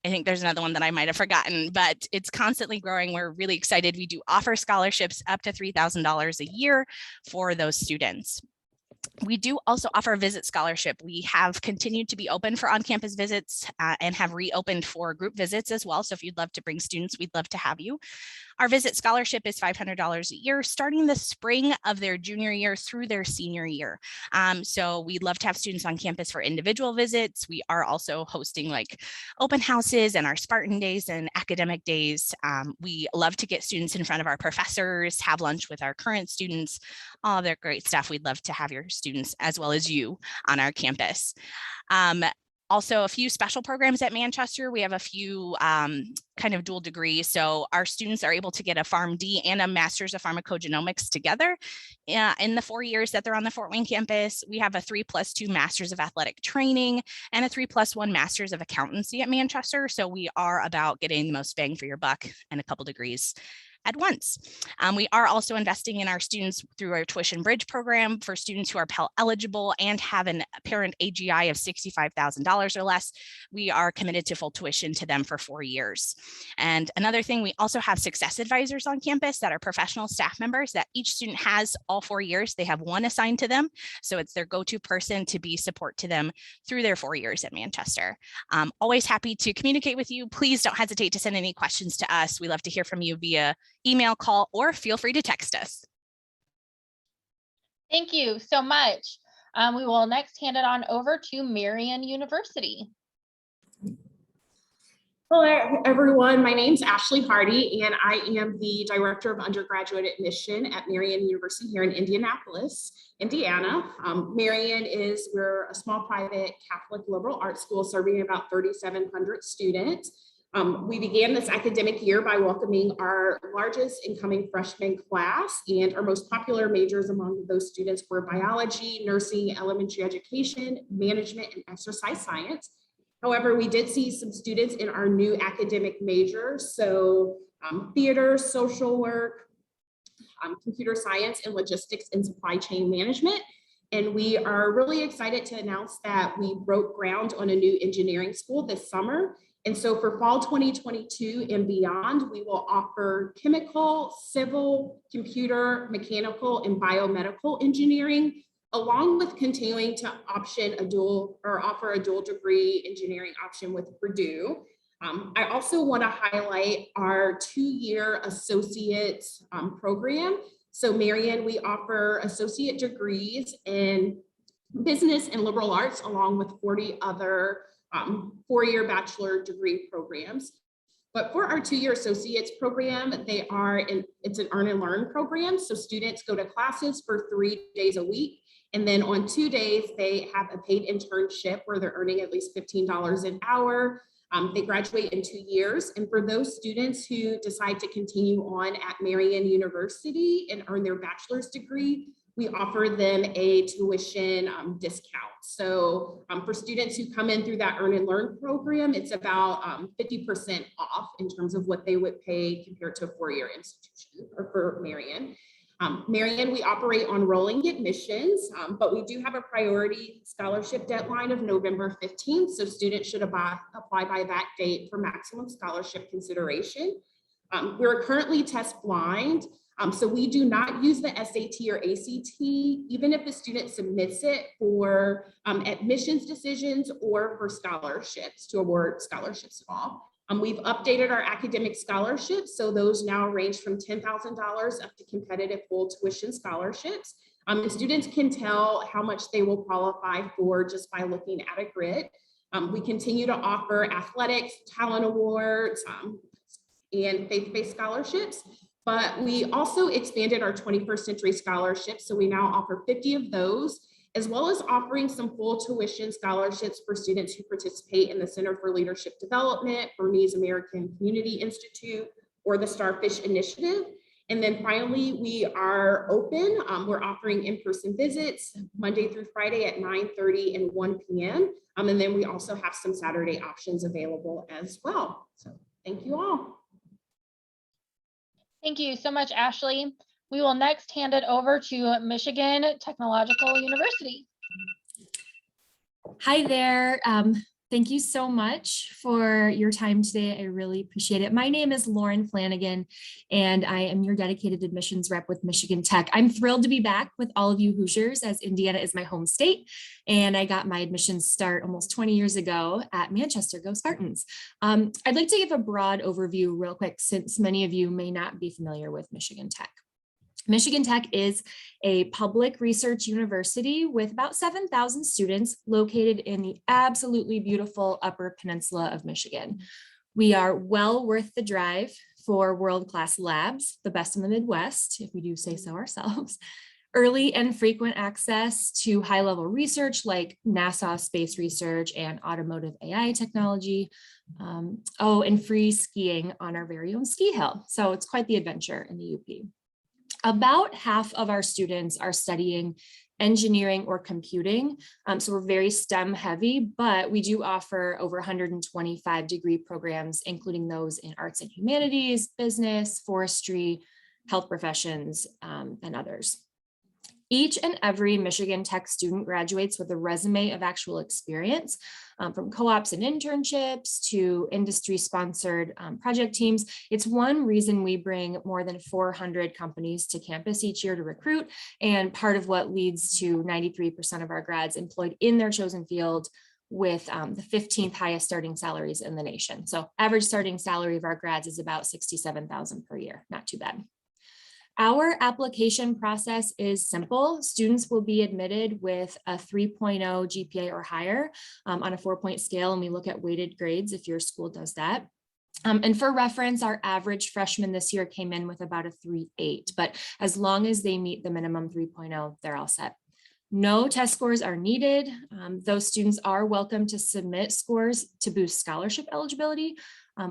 S9: I think there's another one that I might have forgotten, but it's constantly growing. We're really excited. We do offer scholarships up to $3,000 a year for those students. We do also offer a visit scholarship. We have continued to be open for on-campus visits and have reopened for group visits as well. So if you'd love to bring students, we'd love to have you. Our visit scholarship is $500 a year, starting the spring of their junior year through their senior year. So we'd love to have students on campus for individual visits. We are also hosting like open houses and our Spartan days and academic days. We love to get students in front of our professors, have lunch with our current students, all their great stuff. We'd love to have your students as well as you on our campus. Also, a few special programs at Manchester. We have a few kind of dual degrees. So our students are able to get a PharmD and a Master's of Pharmacogenomics together in the 4 years that they're on the Fort Wayne campus. We have a 3+2 Masters of Athletic Training and a 3+1 Masters of Accountancy at Manchester. So we are about getting the most bang for your buck and a couple degrees at once. We are also investing in our students through our tuition bridge program for students who are Pell eligible and have a parent AGI of $65,000 or less. We are committed to full tuition to them for 4 years. And another thing, we also have success advisors on campus that are professional staff members that each student has all 4 years. They have one assigned to them. So it's their go-to person to be support to them through their 4 years at Manchester. Always happy to communicate with you. Please don't hesitate to send any questions to us. We love to hear from you via email, call, or feel free to text us.
S4: Thank you so much. We will next hand it on over to Marian University.
S10: Hello, everyone. My name is Ashley Hardy, and I am the Director of Undergraduate Admission at Marian University here in Indianapolis, Indiana. We're a small private Catholic liberal arts school serving about 3,700 students. We began this academic year by welcoming our largest incoming freshman class, and our most popular majors among those students were biology, nursing, elementary education, management, and exercise science. However, we did see some students in our new academic majors, so theater, social work, computer science, and logistics and supply chain management. And we are really excited to announce that we broke ground on a new engineering school this summer. And so for fall 2022 and beyond, we will offer chemical, civil, computer, mechanical, and biomedical engineering, along with continuing to offer a dual degree engineering option with Purdue. I also want to highlight our 2-year associate program. So Marian, we offer associate degrees in business and liberal arts, along with 40 other 4-year bachelor degree programs. But for our 2-year associates program, it's an earn and learn program. So students go to classes for 3 days a week. And then on 2 days, they have a paid internship where they're earning at least $15 an hour. They graduate in 2 years. And for those students who decide to continue on at Marian University and earn their bachelor's degree, we offer them a tuition discount. So for students who come in through that Earn and Learn program, it's about 50% off in terms of what they would pay compared to a 4-year institution or for Marian. Marian, we operate on rolling admissions, but we do have a priority scholarship deadline of November 15th. So students should apply by that date for maximum scholarship consideration. We're currently test blind. So we do not use the SAT or ACT, even if the student submits it for admissions decisions or for scholarships, to award scholarships at all. We've updated our academic scholarships, so those now range from $10,000 up to competitive full tuition scholarships. And students can tell how much they will qualify for just by looking at a grid. We continue to offer athletics, talent awards, and faith-based scholarships, but we also expanded our 21st century scholarships. So we now offer 50 of those, as well as offering some full tuition scholarships for students who participate in the Center for Leadership Development, Bernese American Community Institute, or the Starfish Initiative. And then finally, we are open. We're offering in-person visits Monday through Friday at 9:30 and 1 p.m. And then we also have some Saturday options available as well. So thank you all.
S4: Thank you so much, Ashley. We will next hand it over to Michigan Technological University.
S11: Hi there. Thank you so much for your time today. I really appreciate it. My name is Lauren Flanagan, and I am your dedicated admissions rep with Michigan Tech. I'm thrilled to be back with all of you Hoosiers, as Indiana is my home state, and I got my admissions start almost 20 years ago at Manchester. Go Spartans. I'd like to give a broad overview real quick, since many of you may not be familiar with Michigan Tech. Michigan Tech is a public research university with about 7,000 students located in the absolutely beautiful Upper Peninsula of Michigan. We are well worth the drive for world-class labs, the best in the Midwest, if we do say so ourselves. Early and frequent access to high-level research like NASA space research and automotive AI technology. And free skiing on our very own ski hill. So it's quite the adventure in the UP. About half of our students are studying engineering or computing. So we're very STEM heavy, but we do offer over 125 degree programs, including those in arts and humanities, business, forestry, health professions, and others. Each and every Michigan Tech student graduates with a resume of actual experience, from co-ops and internships to industry-sponsored project teams. It's one reason we bring more than 400 companies to campus each year to recruit, and part of what leads to 93% of our grads employed in their chosen field, with the 15th highest starting salaries in the nation. So average starting salary of our grads is about $67,000 per year, not too bad. Our application process is simple. Students will be admitted with a 3.0 GPA or higher on a 4-point scale, and we look at weighted grades if your school does that. And for reference, our average freshman this year came in with about a 3.8, but as long as they meet the minimum 3.0, they're all set. No test scores are needed. Those students are welcome to submit scores to boost scholarship eligibility.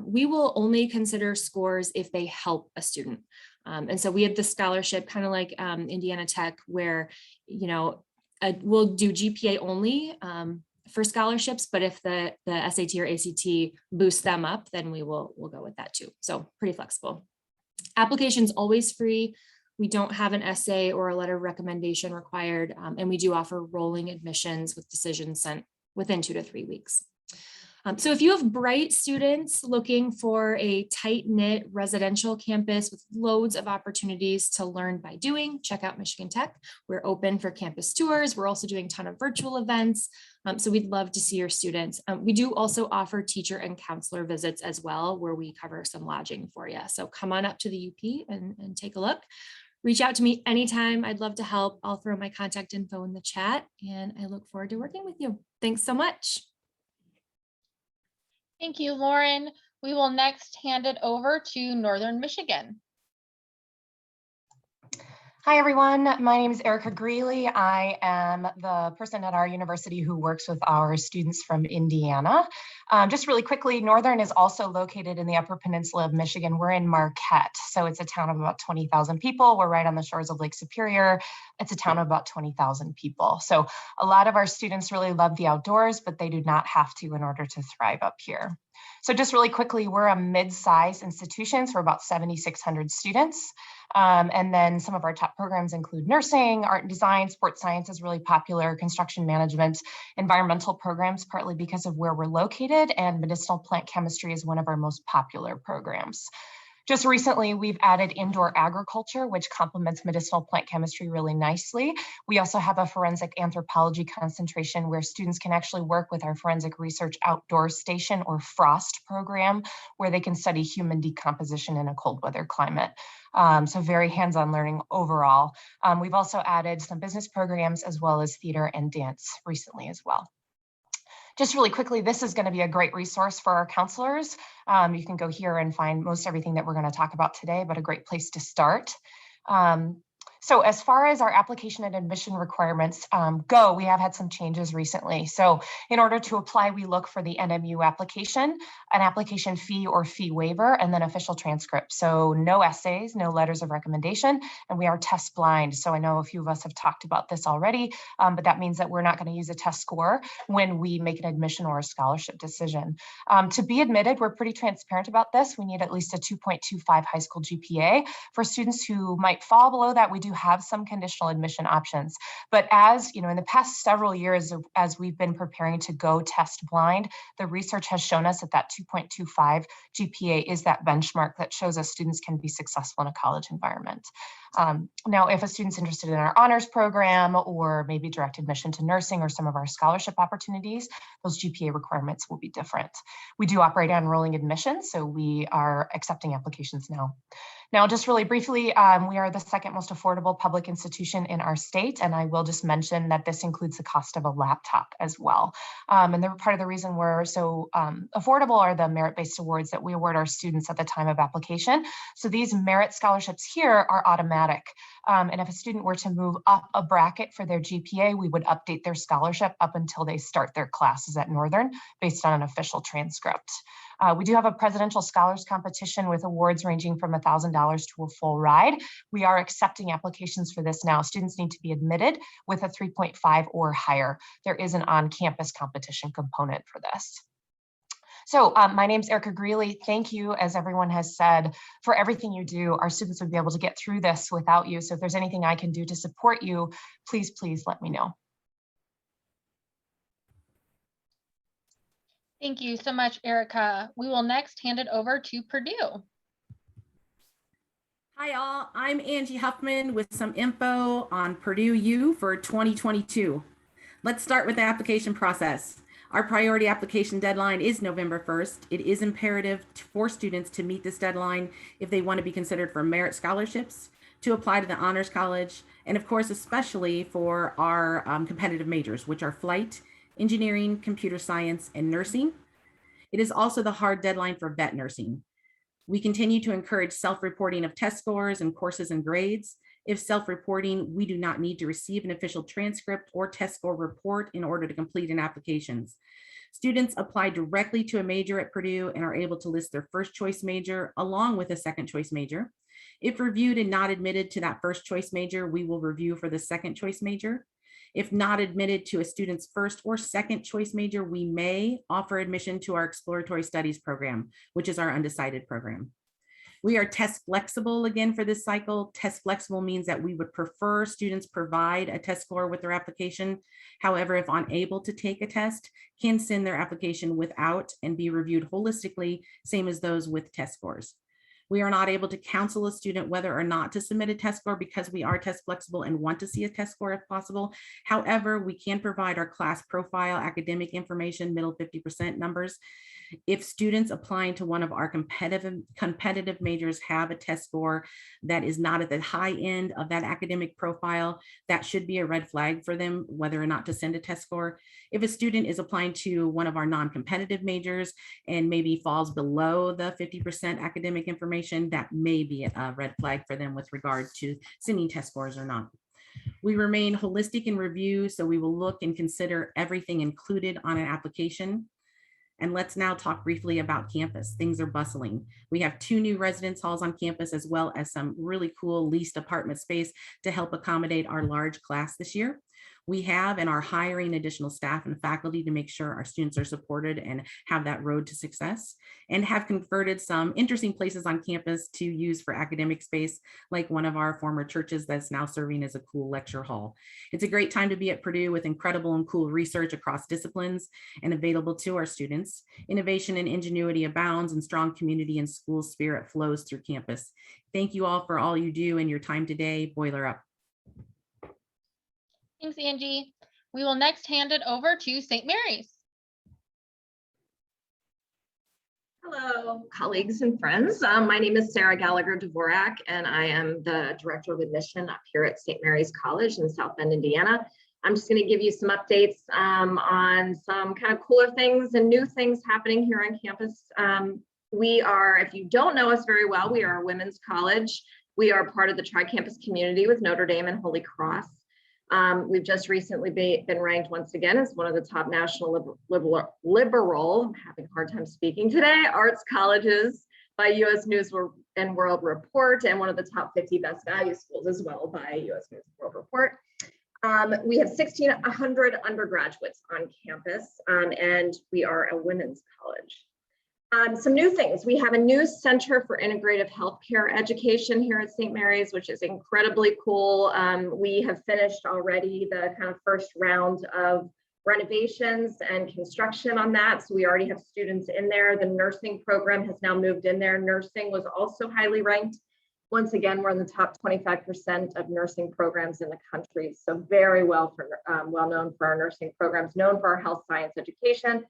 S11: We will only consider scores if they help a student. And so we have the scholarship, kind of like Indiana Tech, where, we'll do GPA only for scholarships, but if the SAT or ACT boosts them up, then we'll go with that too. So pretty flexible. Application's always free. We don't have an essay or a letter of recommendation required, and we do offer rolling admissions with decisions sent within 2 to 3 weeks. So if you have bright students looking for a tight-knit residential campus with loads of opportunities to learn by doing, check out Michigan Tech. We're open for campus tours. We're also doing a ton of virtual events. So we'd love to see your students. We do also offer teacher and counselor visits as well, where we cover some lodging for you. So come on up to the UP and take a look. Reach out to me anytime. I'd love to help. I'll throw my contact info in the chat, and I look forward to working with you. Thanks so much.
S4: Thank you, Lauren. We will next hand it over to Northern Michigan.
S12: Hi, everyone. My name is Erica Greeley. I am the person at our university who works with our students from Indiana. Just really quickly, Northern is also located in the Upper Peninsula of Michigan. We're in Marquette, so it's a town of about 20,000 people. We're right on the shores of Lake Superior. It's a town of about 20,000 people. So a lot of our students really love the outdoors, but they do not have to in order to thrive up here. So just really quickly, we're a mid-sized institution, so we're about 7,600 students. And then some of our top programs include nursing, art and design, sports science is really popular, construction management, environmental programs, partly because of where we're located, and medicinal plant chemistry is one of our most popular programs. Just recently, we've added indoor agriculture, which complements medicinal plant chemistry really nicely. We also have a forensic anthropology concentration where students can actually work with our forensic research outdoor station or FROST program, where they can study human decomposition in a cold weather climate. So very hands-on learning overall. We've also added some business programs as well as theater and dance recently as well. Just really quickly, this is going to be a great resource for our counselors. You can go here and find most everything that we're going to talk about today, but a great place to start. So as far as our application and admission requirements go, we have had some changes recently. So in order to apply, we look for the NMU application, an application fee or fee waiver, and then official transcript. So no essays, no letters of recommendation, and we are test blind. So I know a few of us have talked about this already, but that means that we're not going to use a test score when we make an admission or a scholarship decision. To be admitted, we're pretty transparent about this. We need at least a 2.25 high school GPA. For students who might fall below that, we do have some conditional admission options. But as you know, in the past several years, as we've been preparing to go test blind, the research has shown us that 2.25 GPA is that benchmark that shows us students can be successful in a college environment. Now, if a student's interested in our honors program or maybe direct admission to nursing or some of our scholarship opportunities, those GPA requirements will be different. We do operate on rolling admissions, so we are accepting applications now. Now, just really briefly, we are the second most affordable public institution in our state, and I will just mention that this includes the cost of a laptop as well. And part of the reason we're so affordable are the merit-based awards that we award our students at the time of application. So these merit scholarships here are automatic. And if a student were to move up a bracket for their GPA, we would update their scholarship up until they start their classes at Northern based on an official transcript. We do have a presidential scholars competition with awards ranging from $1,000 to a full ride. We are accepting applications for this now. Students need to be admitted with a 3.5 or higher. There is an on-campus competition component for this. So my name's Erica Greeley. Thank you, as everyone has said, for everything you do. Our students would be able to get through this without you. So if there's anything I can do to support you, please let me know.
S4: Thank you so much, Erica. We will next hand it over to Purdue.
S13: Hi all, I'm Angie Huffman with some info on Purdue U for 2022. Let's start with the application process. Our priority application deadline is November 1st. It is imperative for students to meet this deadline if they want to be considered for merit scholarships, to apply to the Honors College, and of course, especially for our competitive majors, which are flight, engineering, computer science, and nursing. It is also the hard deadline for vet nursing. We continue to encourage self-reporting of test scores and courses and grades. If self-reporting, we do not need to receive an official transcript or test score report in order to complete an application. Students apply directly to a major at Purdue and are able to list their first choice major along with a second choice major. If reviewed and not admitted to that first choice major, we will review for the second choice major. If not admitted to a student's first or second choice major, we may offer admission to our exploratory studies program, which is our undecided program. We are test flexible again for this cycle. Test flexible means that we would prefer students provide a test score with their application. However, if unable to take a test, can send their application without and be reviewed holistically, same as those with test scores. We are not able to counsel a student whether or not to submit a test score because we are test flexible and want to see a test score if possible. However, we can provide our class profile, academic information, middle 50% numbers. If students applying to one of our competitive majors have a test score that is not at the high end of that academic profile, that should be a red flag for them, whether or not to send a test score. If a student is applying to one of our non-competitive majors and maybe falls below the 50% academic information, that may be a red flag for them with regard to sending test scores or not. We remain holistic in review, so we will look and consider everything included on an application. And let's now talk briefly about campus. Things are bustling. We have 2 new residence halls on campus, as well as some really cool leased apartment space to help accommodate our large class this year. We have and are hiring additional staff and faculty to make sure our students are supported and have that road to success, and have converted some interesting places on campus to use for academic space, like one of our former churches that's now serving as a cool lecture hall. It's a great time to be at Purdue with incredible and cool research across disciplines and available to our students. Innovation and ingenuity abounds, and strong community and school spirit flows through campus. Thank you all for all you do and your time today. Boiler up.
S4: Thanks, Angie. We will next hand it over to St. Mary's.
S14: Hello, colleagues and friends. My name is Sarah Gallagher Dvorak, and I am the Director of Admission up here at St. Mary's College in South Bend, Indiana. I'm just going to give you some updates on some kind of cooler things and new things happening here on campus. We are, if you don't know us very well, we are a women's college. We are part of the tri-campus community with Notre Dame and Holy Cross. We've just recently been ranked once again as one of the top national liberal, I'm having a hard time speaking today, arts colleges by US News and World Report, and one of the top 50 best value schools as well by US News and World Report. We have 1,600 undergraduates on campus, and we are a women's college. Some new things. We have a new Center for Integrative Healthcare Education here at St. Mary's, which is incredibly cool. We have finished already the kind of first round of renovations and construction on that. So we already have students in there. The nursing program has now moved in there. Nursing was also highly ranked. Once again, we're in the top 25% of nursing programs in the country. So very well known for our nursing programs, known for our health science education.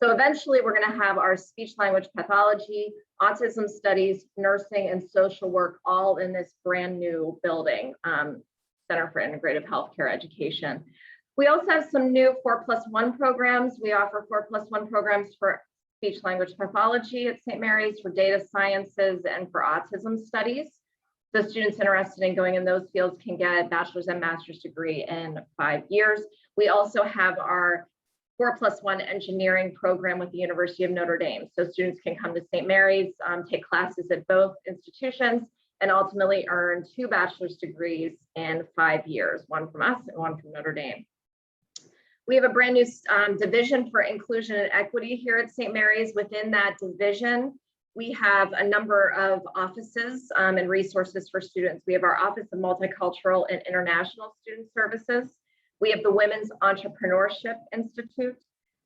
S14: So eventually we're going to have our speech language pathology, autism studies, nursing, and social work all in this brand new building, Center for Integrative Healthcare Education. We also have some new 4+1 programs. We offer 4+1 programs for speech language pathology at St. Mary's, for data sciences, and for autism studies. So students interested in going in those fields can get a bachelor's and master's degree in 5 years. We also have our 4+1 engineering program with the University of Notre Dame. So students can come to St. Mary's, take classes at both institutions, and ultimately earn 2 bachelor's degrees in 5 years, one from us and one from Notre Dame. We have a brand new division for inclusion and equity here at St. Mary's. Within that division, we have a number of offices and resources for students. We have our Office of Multicultural and International Student Services. We have the Women's Entrepreneurship Institute,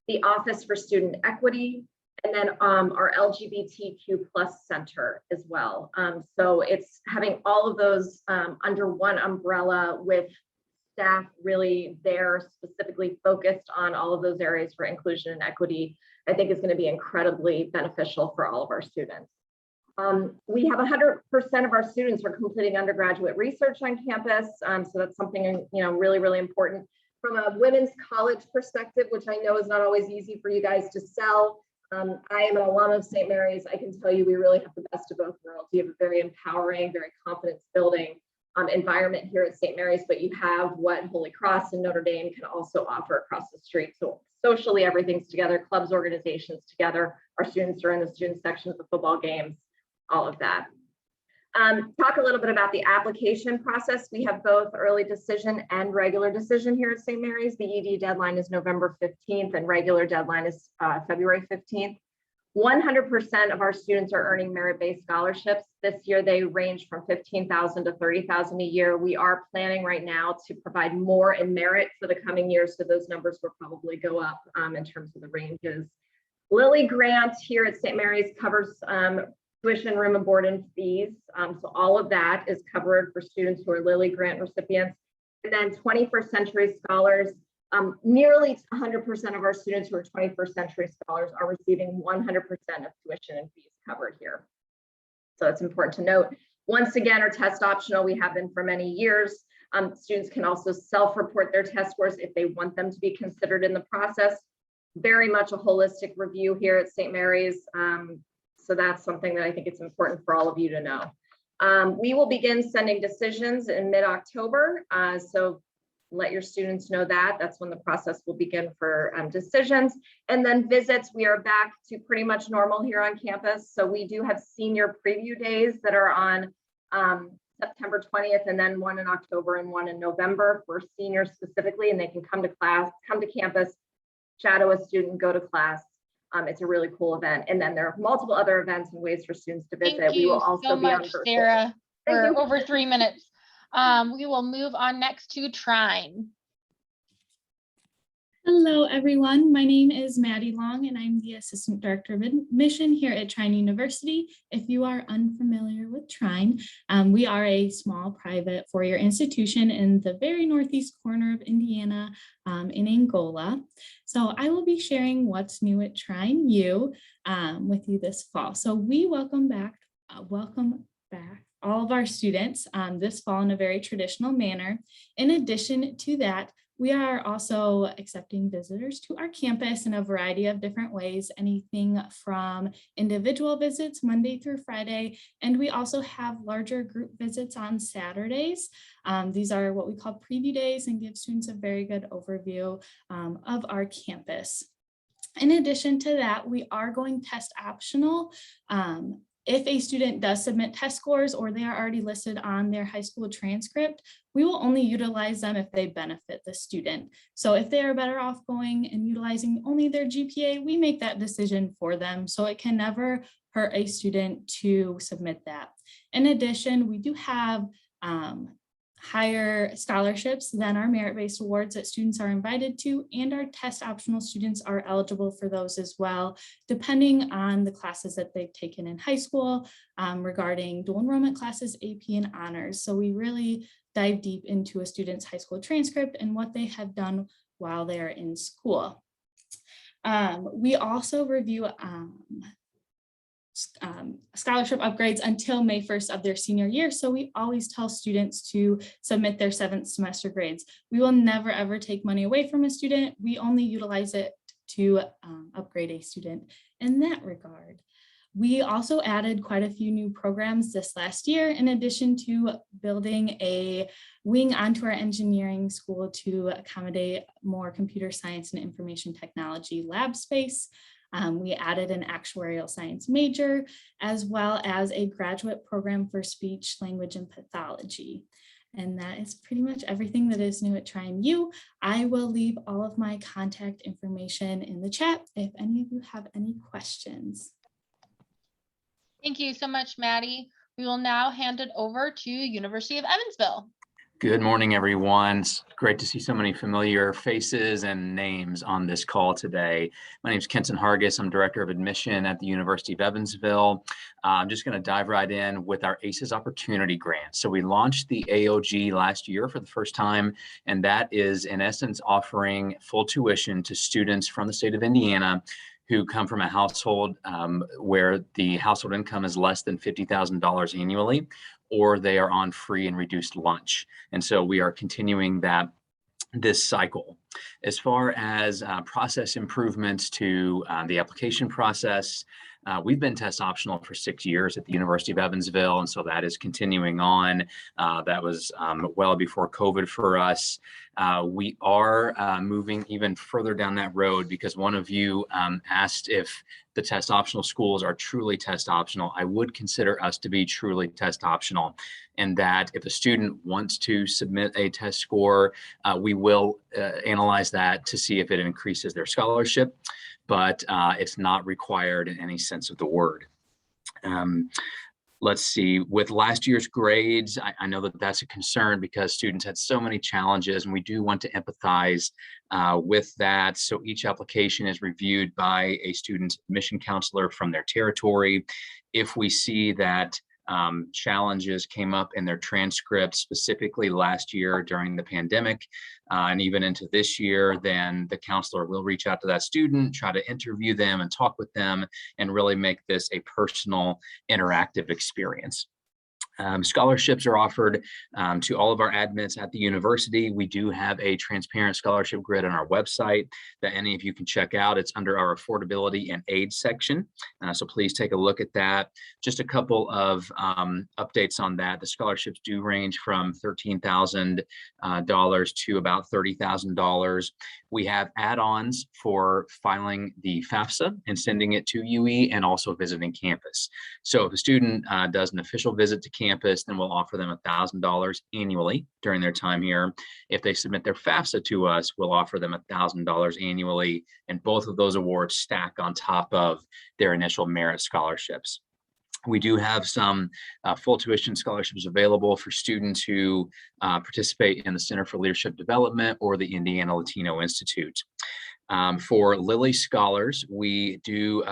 S14: the Office for Student Equity, and then our LGBTQ+ Center as well. So it's having all of those under one umbrella with staff really there specifically focused on all of those areas for inclusion and equity, I think is going to be incredibly beneficial for all of our students. We have 100% of our students are completing undergraduate research on campus. So that's something, really, really important. From a women's college perspective, which I know is not always easy for you guys to sell. I am an alum of St. Mary's. I can tell you we really have the best of both worlds. You have a very empowering, very confidence building environment here at St. Mary's, but you have what Holy Cross and Notre Dame can also offer across the street. So socially, everything's together, clubs, organizations together. Our students are in the student sections of football games, all of that. Talk a little bit about the application process. We have both early decision and regular decision here at St. Mary's. The ED deadline is November 15th and regular deadline is February 15th. 100% of our students are earning merit-based scholarships. This year, they range from $15,000 to $30,000 a year. We are planning right now to provide more in merit for the coming years, so those numbers will probably go up in terms of the ranges. Lilly Grant here at St. Mary's covers tuition, room and board, and fees. So all of that is covered for students who are Lilly Grant recipients. And then 21st Century Scholars, nearly 100% of our students who are 21st Century Scholars are receiving 100% of tuition and fees covered here. So it's important to note. Once again, are test optional. We have been for many years. Students can also self-report their test scores if they want them to be considered in the process. Very much a holistic review here at St. Mary's. So that's something that I think it's important for all of you to know. We will begin sending decisions in mid-October. So let your students know that. That's when the process will begin for decisions. And then visits, we are back to pretty much normal here on campus. So we do have senior preview days that are on September 20th, and then one in October and one in November for seniors specifically, and they can come to class, come to campus, shadow a student, go to class. It's a really cool event. And then there are multiple other events and ways for students to visit.
S4: Thank
S14: We will
S4: you
S14: also
S4: so
S14: be on
S4: much,
S14: virtual.
S4: Sarah,
S14: Thank
S4: for
S14: you.
S4: over 3 minutes. We will move on next to Trine.
S15: Hello, everyone. My name is Maddie Long, and I'm the Assistant Director of Admission here at Trine University. If you are unfamiliar with Trine, we are a small private four-year institution in the very northeast corner of Indiana in Angola. So I will be sharing what's new at Trine U with you this fall. So we welcome back all of our students this fall in a very traditional manner. In addition to that, we are also accepting visitors to our campus in a variety of different ways, anything from individual visits Monday through Friday, and we also have larger group visits on Saturdays. These are what we call preview days and give students a very good overview of our campus. In addition to that, we are going test optional. If a student does submit test scores or they are already listed on their high school transcript, we will only utilize them if they benefit the student. So if they are better off going and utilizing only their GPA, we make that decision for them. So it can never hurt a student to submit that. In addition, we do have higher scholarships than our merit-based awards that students are invited to, and our test optional students are eligible for those as well, depending on the classes that they've taken in high school regarding dual enrollment classes, AP and honors. So we really dive deep into a student's high school transcript and what they have done while they are in school. We also review scholarship upgrades until May 1st of their senior year. So we always tell students to submit their 7th semester grades. We will never ever take money away from a student. We only utilize it to upgrade a student in that regard. We also added quite a few new programs this last year, in addition to building a wing onto our engineering school to accommodate more computer science and information technology lab space. We added an actuarial science major, as well as a graduate program for speech, language, and pathology. And that is pretty much everything that is new at Trine U. I will leave all of my contact information in the chat if any of you have any questions.
S4: Thank you so much, Maddie. We will now hand it over to University of Evansville.
S16: Good morning, everyone. It's great to see so many familiar faces and names on this call today. My name is Kenton Hargis. I'm Director of Admission at the University of Evansville. I'm just going to dive right in with our ACES Opportunity Grant. So we launched the AOG last year for the first time, and that is in essence offering full tuition to students from the state of Indiana who come from a household where the household income is less than $50,000 annually, or they are on free and reduced lunch. And so we are continuing this cycle. As far as process improvements to the application process, we've been test optional for 6 years at the University of Evansville, and so that is continuing on. That was well before COVID for us. We are moving even further down that road because one of you asked if the test optional schools are truly test optional. I would consider us to be truly test optional, and that if a student wants to submit a test score, we will analyze that to see if it increases their scholarship, but it's not required in any sense of the word. Let's see, with last year's grades, I know that that's a concern because students had so many challenges, and we do want to empathize with that. So each application is reviewed by a student's admission counselor from their territory. If we see that challenges came up in their transcripts, specifically last year during the pandemic and even into this year, then the counselor will reach out to that student, try to interview them and talk with them, and really make this a personal, interactive experience. Scholarships are offered to all of our admits at the university. We do have a transparent scholarship grid on our website that any of you can check out. It's under our affordability and aid section. So please take a look at that. Just a couple of updates on that. The scholarships do range from $13,000 to about $30,000. We have add-ons for filing the FAFSA and sending it to UE and also visiting campus. So if a student does an official visit to campus, then we'll offer them $1,000 annually during their time here. If they submit their FAFSA to us, we'll offer them $1,000 annually, and both of those awards stack on top of their initial merit scholarships. We do have some full tuition scholarships available for students who participate in the Center for Leadership Development or the Indiana Latino Institute. For Lilly Scholars, we do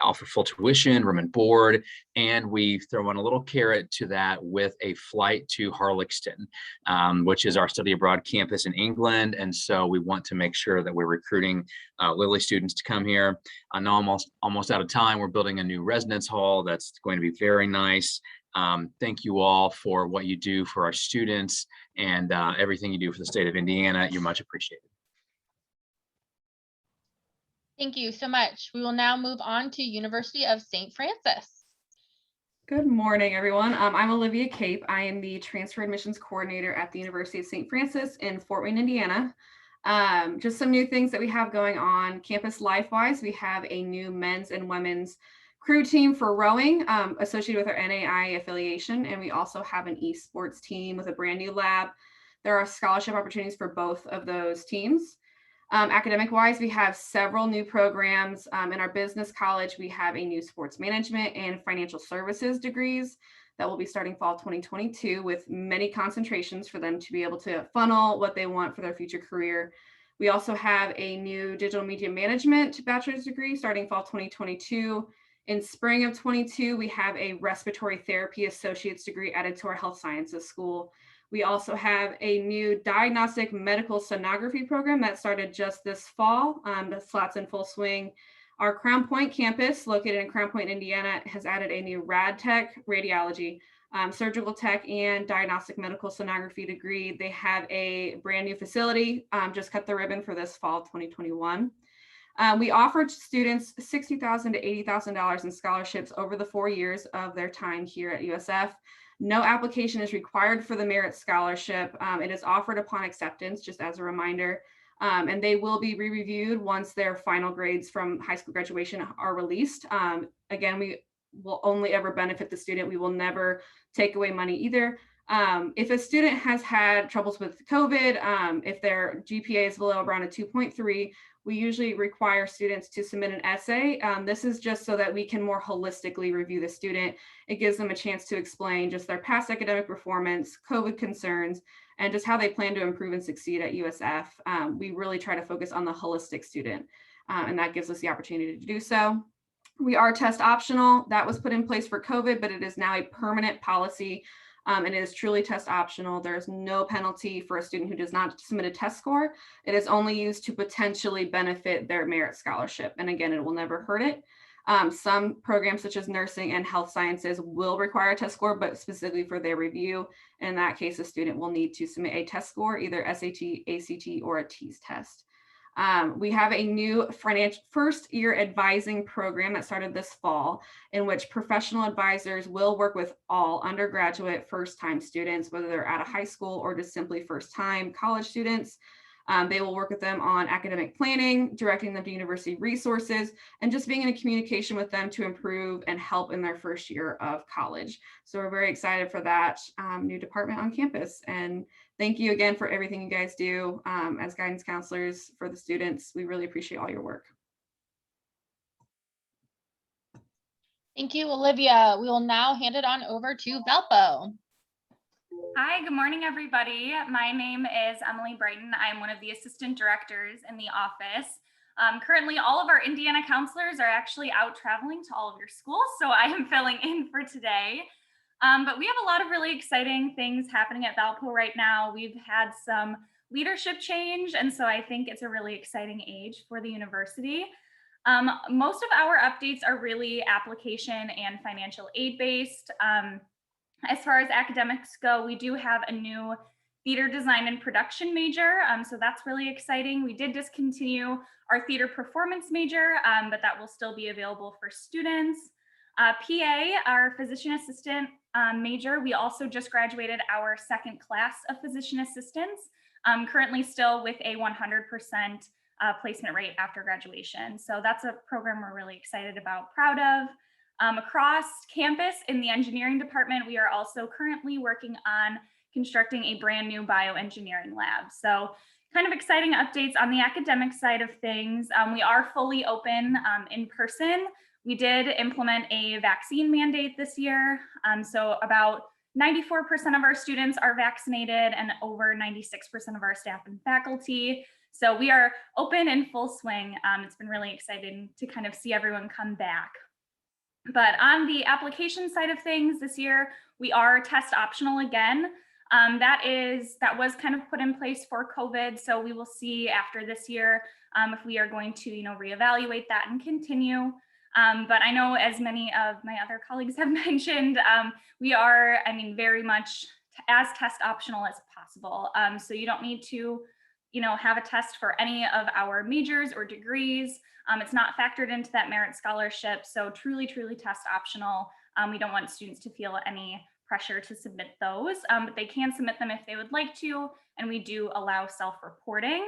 S16: offer full tuition, room and board, and we throw in a little carrot to that with a flight to Harlexton, which is our study abroad campus in England. And so we want to make sure that we're recruiting Lilly students to come here. I know almost out of time. We're building a new residence hall that's going to be very nice. Thank you all for what you do for our students and everything you do for the state of Indiana. You're much appreciated.
S4: Thank you so much. We will now move on to University of St. Francis.
S17: Good morning, everyone. I'm Olivia Cape. I am the Transfer Admissions Coordinator at the University of St. Francis in Fort Wayne, Indiana. Just some new things that we have going on campus life-wise. We have a new men's and women's crew team for rowing associated with our NAI affiliation, and we also have an esports team with a brand new lab. There are scholarship opportunities for both of those teams. Academic-wise, we have several new programs. In our business college, we have a new sports management and financial services degrees that will be starting fall 2022 with many concentrations for them to be able to funnel what they want for their future career. We also have a new digital media management bachelor's degree starting fall 2022. In spring of 22, we have a respiratory therapy associate's degree added to our health sciences school. We also have a new diagnostic medical sonography program that started just this fall. The slot's in full swing. Our Crown Point campus, located in Crown Point, Indiana, has added a new rad tech radiology, surgical tech, and diagnostic medical sonography degree. They have a brand new facility, just cut the ribbon for this fall 2021. We offered students $60,000 to $80,000 in scholarships over the 4 years of their time here at USF. No application is required for the merit scholarship. It is offered upon acceptance, just as a reminder, and they will be re-reviewed once their final grades from high school graduation are released. Again, we will only ever benefit the student. We will never take away money either. If a student has had troubles with COVID, if their GPA is below around a 2.3, we usually require students to submit an essay. This is just so that we can more holistically review the student. It gives them a chance to explain just their past academic performance, COVID concerns, and just how they plan to improve and succeed at USF. We really try to focus on the holistic student, and that gives us the opportunity to do so. We are test optional. That was put in place for COVID, but it is now a permanent policy. And it is truly test optional. There's no penalty for a student who does not submit a test score. It is only used to potentially benefit their merit scholarship. And again, it will never hurt it. Some programs such as nursing and health sciences will require a test score, but specifically for their review. In that case, a student will need to submit a test score, either SAT, ACT, or a TEAS test. We have a new first year advising program that started this fall, in which professional advisors will work with all undergraduate first-time students, whether they're out of high school or just simply first-time college students. They will work with them on academic planning, directing them to university resources, and just being in a communication with them to improve and help in their first year of college. So we're very excited for that new department on campus. And thank you again for everything you guys do as guidance counselors for the students. We really appreciate all your work.
S4: Thank you, Olivia. We will now hand it on over to Valpo.
S18: Hi, good morning, everybody. My name is Emily Brighton. I'm one of the assistant directors in the office. Currently, all of our Indiana counselors are actually out traveling to all of your schools, so I am filling in for today. But we have a lot of really exciting things happening at Valpo right now. We've had some leadership change, and so I think it's a really exciting age for the university. Most of our updates are really application and financial aid based. As far as academics go, we do have a new theater design and production major, so that's really exciting. We did discontinue our theater performance major, but that will still be available for students. PA, our physician assistant major, we also just graduated our second class of physician assistants, currently still with a 100% placement rate after graduation. So that's a program we're really excited about, proud of. Across campus in the engineering department, we are also currently working on constructing a brand new bioengineering lab. So kind of exciting updates on the academic side of things. We are fully open in person. We did implement a vaccine mandate this year. So about 94% of our students are vaccinated and over 96% of our staff and faculty. So we are open in full swing. It's been really exciting to kind of see everyone come back. But on the application side of things this year, we are test optional again. That was kind of put in place for COVID. So we will see after this year if we are going to, reevaluate that and continue. But I know, as many of my other colleagues have mentioned, we are, very much as test optional as possible. So you don't need to, have a test for any of our majors or degrees. It's not factored into that merit scholarship. So truly, truly test optional. We don't want students to feel any pressure to submit those, but they can submit them if they would like to, and we do allow self-reporting.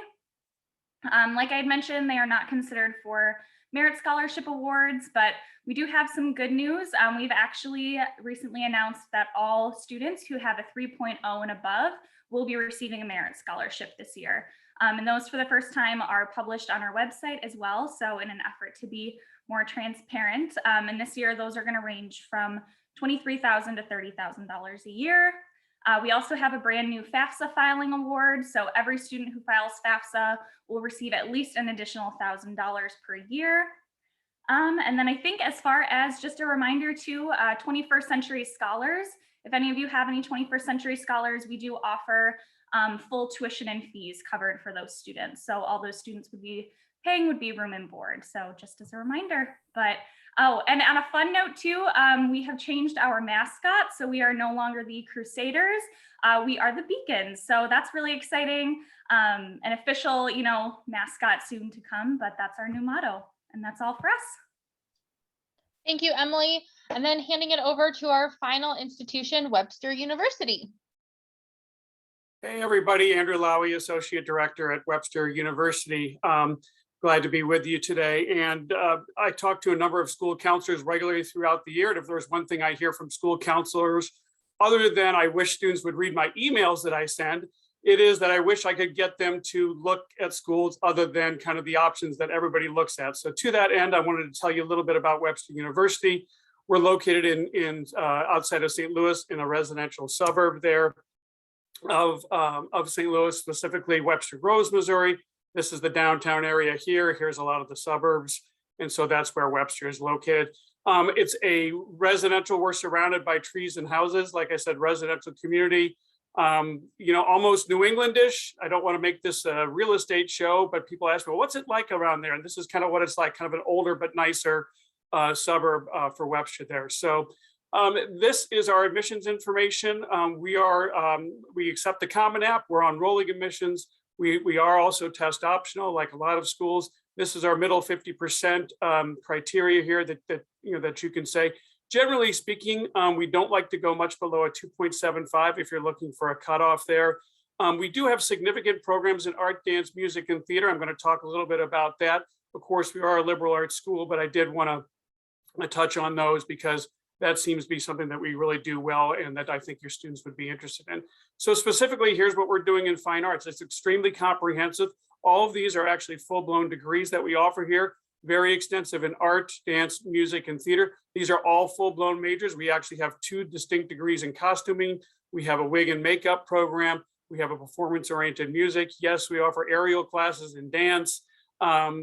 S18: Like I had mentioned, they are not considered for merit scholarship awards, but we do have some good news. We've actually recently announced that all students who have a 3.0 and above will be receiving a merit scholarship this year. And those for the first time are published on our website as well. So in an effort to be more transparent, and this year those are going to range from $23,000 to $30,000 a year. We also have a brand new FAFSA filing award. So every student who files FAFSA will receive at least an additional $1,000 per year. And then I think, as far as just a reminder to 21st Century Scholars, if any of you have any 21st Century Scholars, we do offer full tuition and fees covered for those students. So all those students would be paying would be room and board. So just as a reminder. But oh, and on a fun note too, we have changed our mascot. So we are no longer the Crusaders. We are the Beacons. So that's really exciting. An official, mascot soon to come, but that's our new motto. And that's all for us.
S4: Thank you, Emily. And then handing it over to our final institution, Webster University.
S19: Hey, everybody. Andrew Lowy, Associate Director at Webster University. Glad to be with you today. And I talk to a number of school counselors regularly throughout the year. And if there's one thing I hear from school counselors, other than I wish students would read my emails that I send, it is that I wish I could get them to look at schools other than kind of the options that everybody looks at. So to that end, I wanted to tell you a little bit about Webster University. We're located in outside of St. Louis in a residential suburb there of St. Louis, specifically Webster Groves, Missouri. This is the downtown area here. Here's a lot of the suburbs. And so that's where Webster is located. It's a residential, we're surrounded by trees and houses. Like I said, residential community, almost New Englandish. I don't want to make this a real estate show, but people ask me, well, what's it like around there? And this is kind of what it's like, kind of an older but nicer suburb for Webster there. So this is our admissions information. We accept the Common App. We're on rolling admissions. We are also test optional, like a lot of schools. This is our middle 50% criteria here that you can say. Generally speaking, we don't like to go much below a 2.75 if you're looking for a cutoff there. We do have significant programs in art, dance, music, and theater. I'm going to talk a little bit about that. Of course, we are a liberal arts school, but I did want to touch on those because that seems to be something that we really do well and that I think your students would be interested in. So specifically, here's what we're doing in fine arts. It's extremely comprehensive. All of these are actually full-blown degrees that we offer here. Very extensive in art, dance, music, and theater. These are all full-blown majors. We actually have 2 distinct degrees in costuming. We have a wig and makeup program. We have a performance-oriented music. Yes, we offer aerial classes in dance,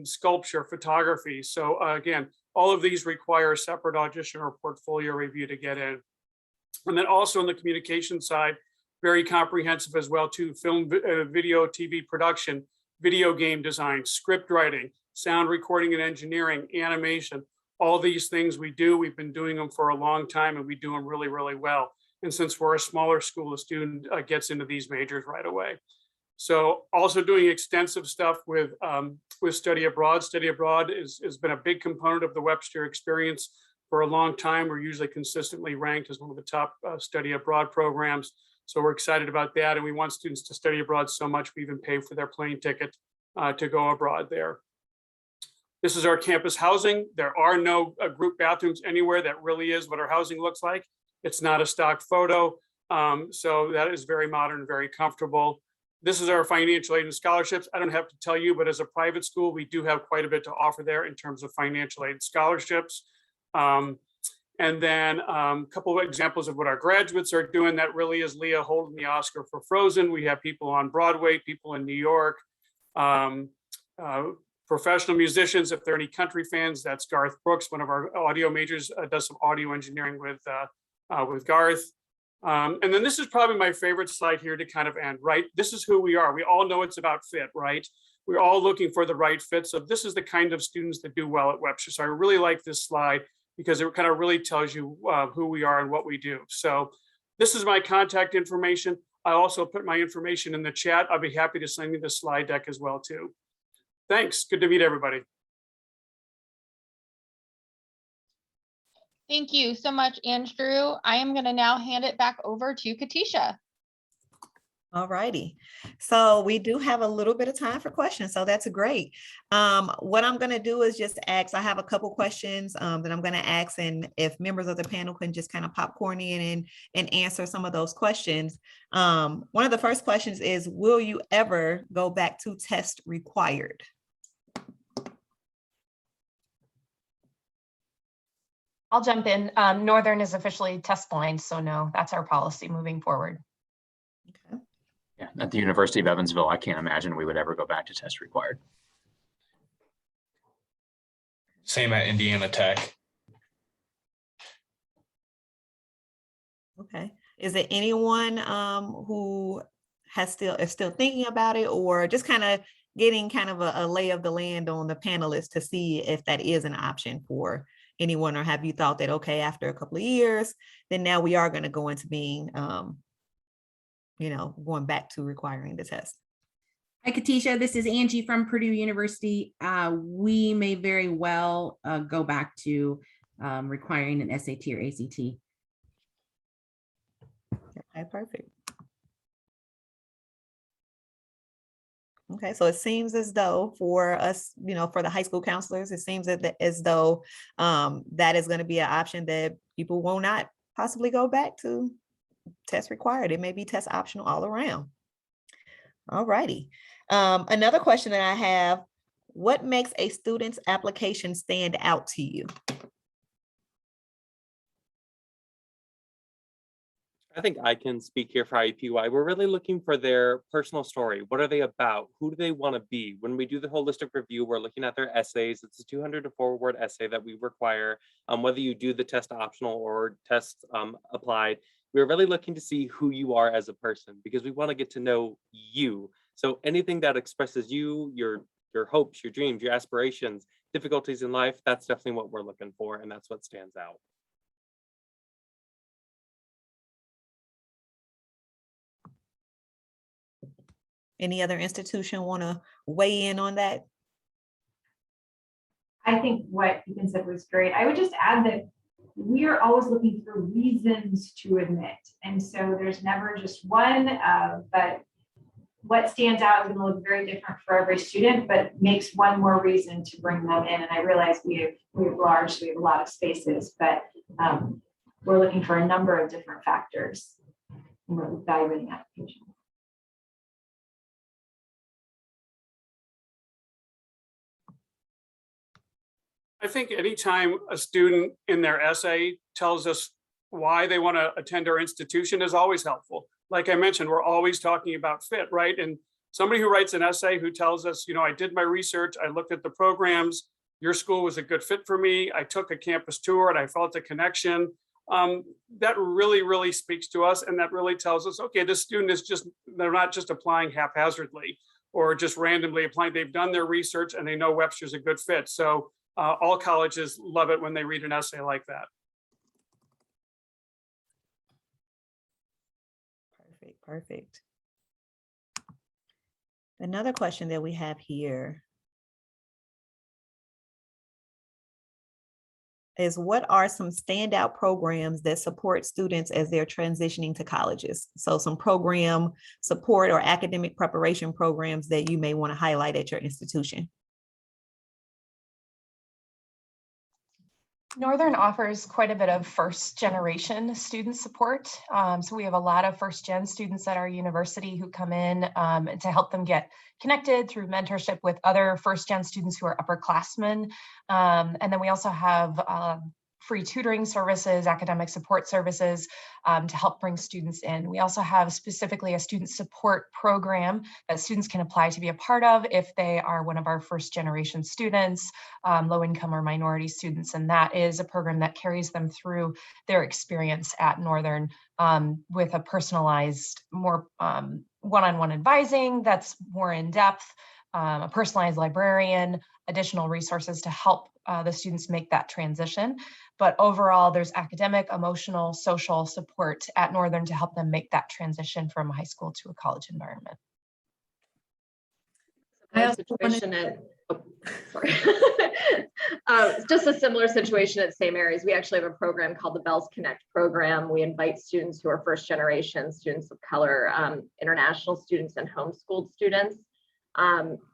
S19: sculpture, photography. So again, all of these require a separate audition or portfolio review to get in. And then also on the communication side, very comprehensive as well too, film, video, TV production, video game design, script writing, sound recording and engineering, animation, all these things we do. We've been doing them for a long time and we do them really, really well. And since we're a smaller school, the student gets into these majors right away. So also doing extensive stuff with study abroad. Study abroad has been a big component of the Webster experience for a long time. We're usually consistently ranked as one of the top study abroad programs. So we're excited about that. And we want students to study abroad so much, we even pay for their plane ticket to go abroad there. This is our campus housing. There are no group bathrooms anywhere. That really is what our housing looks like. It's not a stock photo. So that is very modern, very comfortable. This is our financial aid and scholarships. I don't have to tell you, but as a private school, we do have quite a bit to offer there in terms of financial aid and scholarships. And then a couple of examples of what our graduates are doing. That really is Leah holding the Oscar for Frozen. We have people on Broadway, people in New York, professional musicians. If there are any country fans, that's Garth Brooks, one of our audio majors, does some audio engineering with Garth. And then this is probably my favorite slide here to kind of end, right? This is who we are. We all know it's about fit, right? We're all looking for the right fit. So this is the kind of students that do well at Webster. So I really like this slide because it kind of really tells you who we are and what we do. So this is my contact information. I also put my information in the chat. I'll be happy to send you the slide deck as well too. Thanks, good to meet everybody.
S4: Thank you so much, Andrew. I am going to now hand it back over to Katisha.
S1: All righty. So we do have a little bit of time for questions. So that's great. What I'm going to do is just ask, I have a couple questions that I'm going to ask, and if members of the panel can just kind of popcorn in and answer some of those questions. One of the first questions is, will you ever go back to test required?
S12: I'll jump in. Northern is officially test blind, so no, that's our policy moving forward.
S1: Okay.
S16: Yeah, at the University of Evansville, I can't imagine we would ever go back to test required.
S6: Same at Indiana Tech.
S1: Okay. Is there anyone who is still thinking about it, or just kind of getting kind of a lay of the land on the panelists to see if that is an option for anyone, or have you thought that, okay, after a couple of years, then now we are going to go into being, going back to requiring the test?
S13: Hi, Katisha. This is Angie from Purdue University. We may very well go back to requiring an SAT or ACT.
S1: Okay, perfect. Okay, so it seems as though for us, for the high school counselors, it seems as though that is going to be an option that people will not possibly go back to test required. It may be test optional all around. All righty. Another question that I have, what makes a student's application stand out to you?
S8: I think I can speak here for IUPUI. We're really looking for their personal story. What are they about? Who do they want to be? When we do the holistic review, we're looking at their essays. It's a 200 to 400 word essay that we require. Whether you do the test optional or test applied, we're really looking to see who you are as a person, because we want to get to know you. So anything that expresses you, your hopes, your dreams, your aspirations, difficulties in life, that's definitely what we're looking for, and that's what stands out.
S1: Any other institution want to weigh in on that?
S7: I think what Ethan said was great. I would just add that we are always looking for reasons to admit. And so there's never just one, but what stands out is going to look very different for every student, but makes one more reason to bring them in. And I realize we have a lot of spaces, but we're looking for a number of different factors when we're evaluating applications.
S19: I think anytime a student in their essay tells us why they want to attend our institution is always helpful. Like I mentioned, we're always talking about fit, right? And somebody who writes an essay who tells us, I did my research, I looked at the programs, your school was a good fit for me, I took a campus tour and I felt a connection. That really, really speaks to us. And that really tells us, okay, this student is they're not just applying haphazardly or just randomly applying. They've done their research and they know Webster's a good fit. So all colleges love it when they read an essay like that.
S1: Perfect. Another question that we have here is, what are some standout programs that support students as they're transitioning to colleges? So some program support or academic preparation programs that you may want to highlight at your institution.
S12: Northern offers quite a bit of first generation student support. So we have a lot of first gen students at our university who come in to help them get connected through mentorship with other first gen students who are upperclassmen. And then we also have free tutoring services, academic support services to help bring students in. We also have specifically a student support program that students can apply to be a part of if they are one of our first generation students, low income or minority students. And that is a program that carries them through their experience at Northern with a personalized, more one-on-one advising that's more in depth, a personalized librarian, additional resources to help the students make that transition. But overall, there's academic, emotional, social support at Northern to help them make that transition from high school to a college environment.
S14: Situation at, sorry. Just a similar situation at St. Mary's. We actually have a program called the Bells Connect program. We invite students who are first generation, students of color, international students, and homeschooled students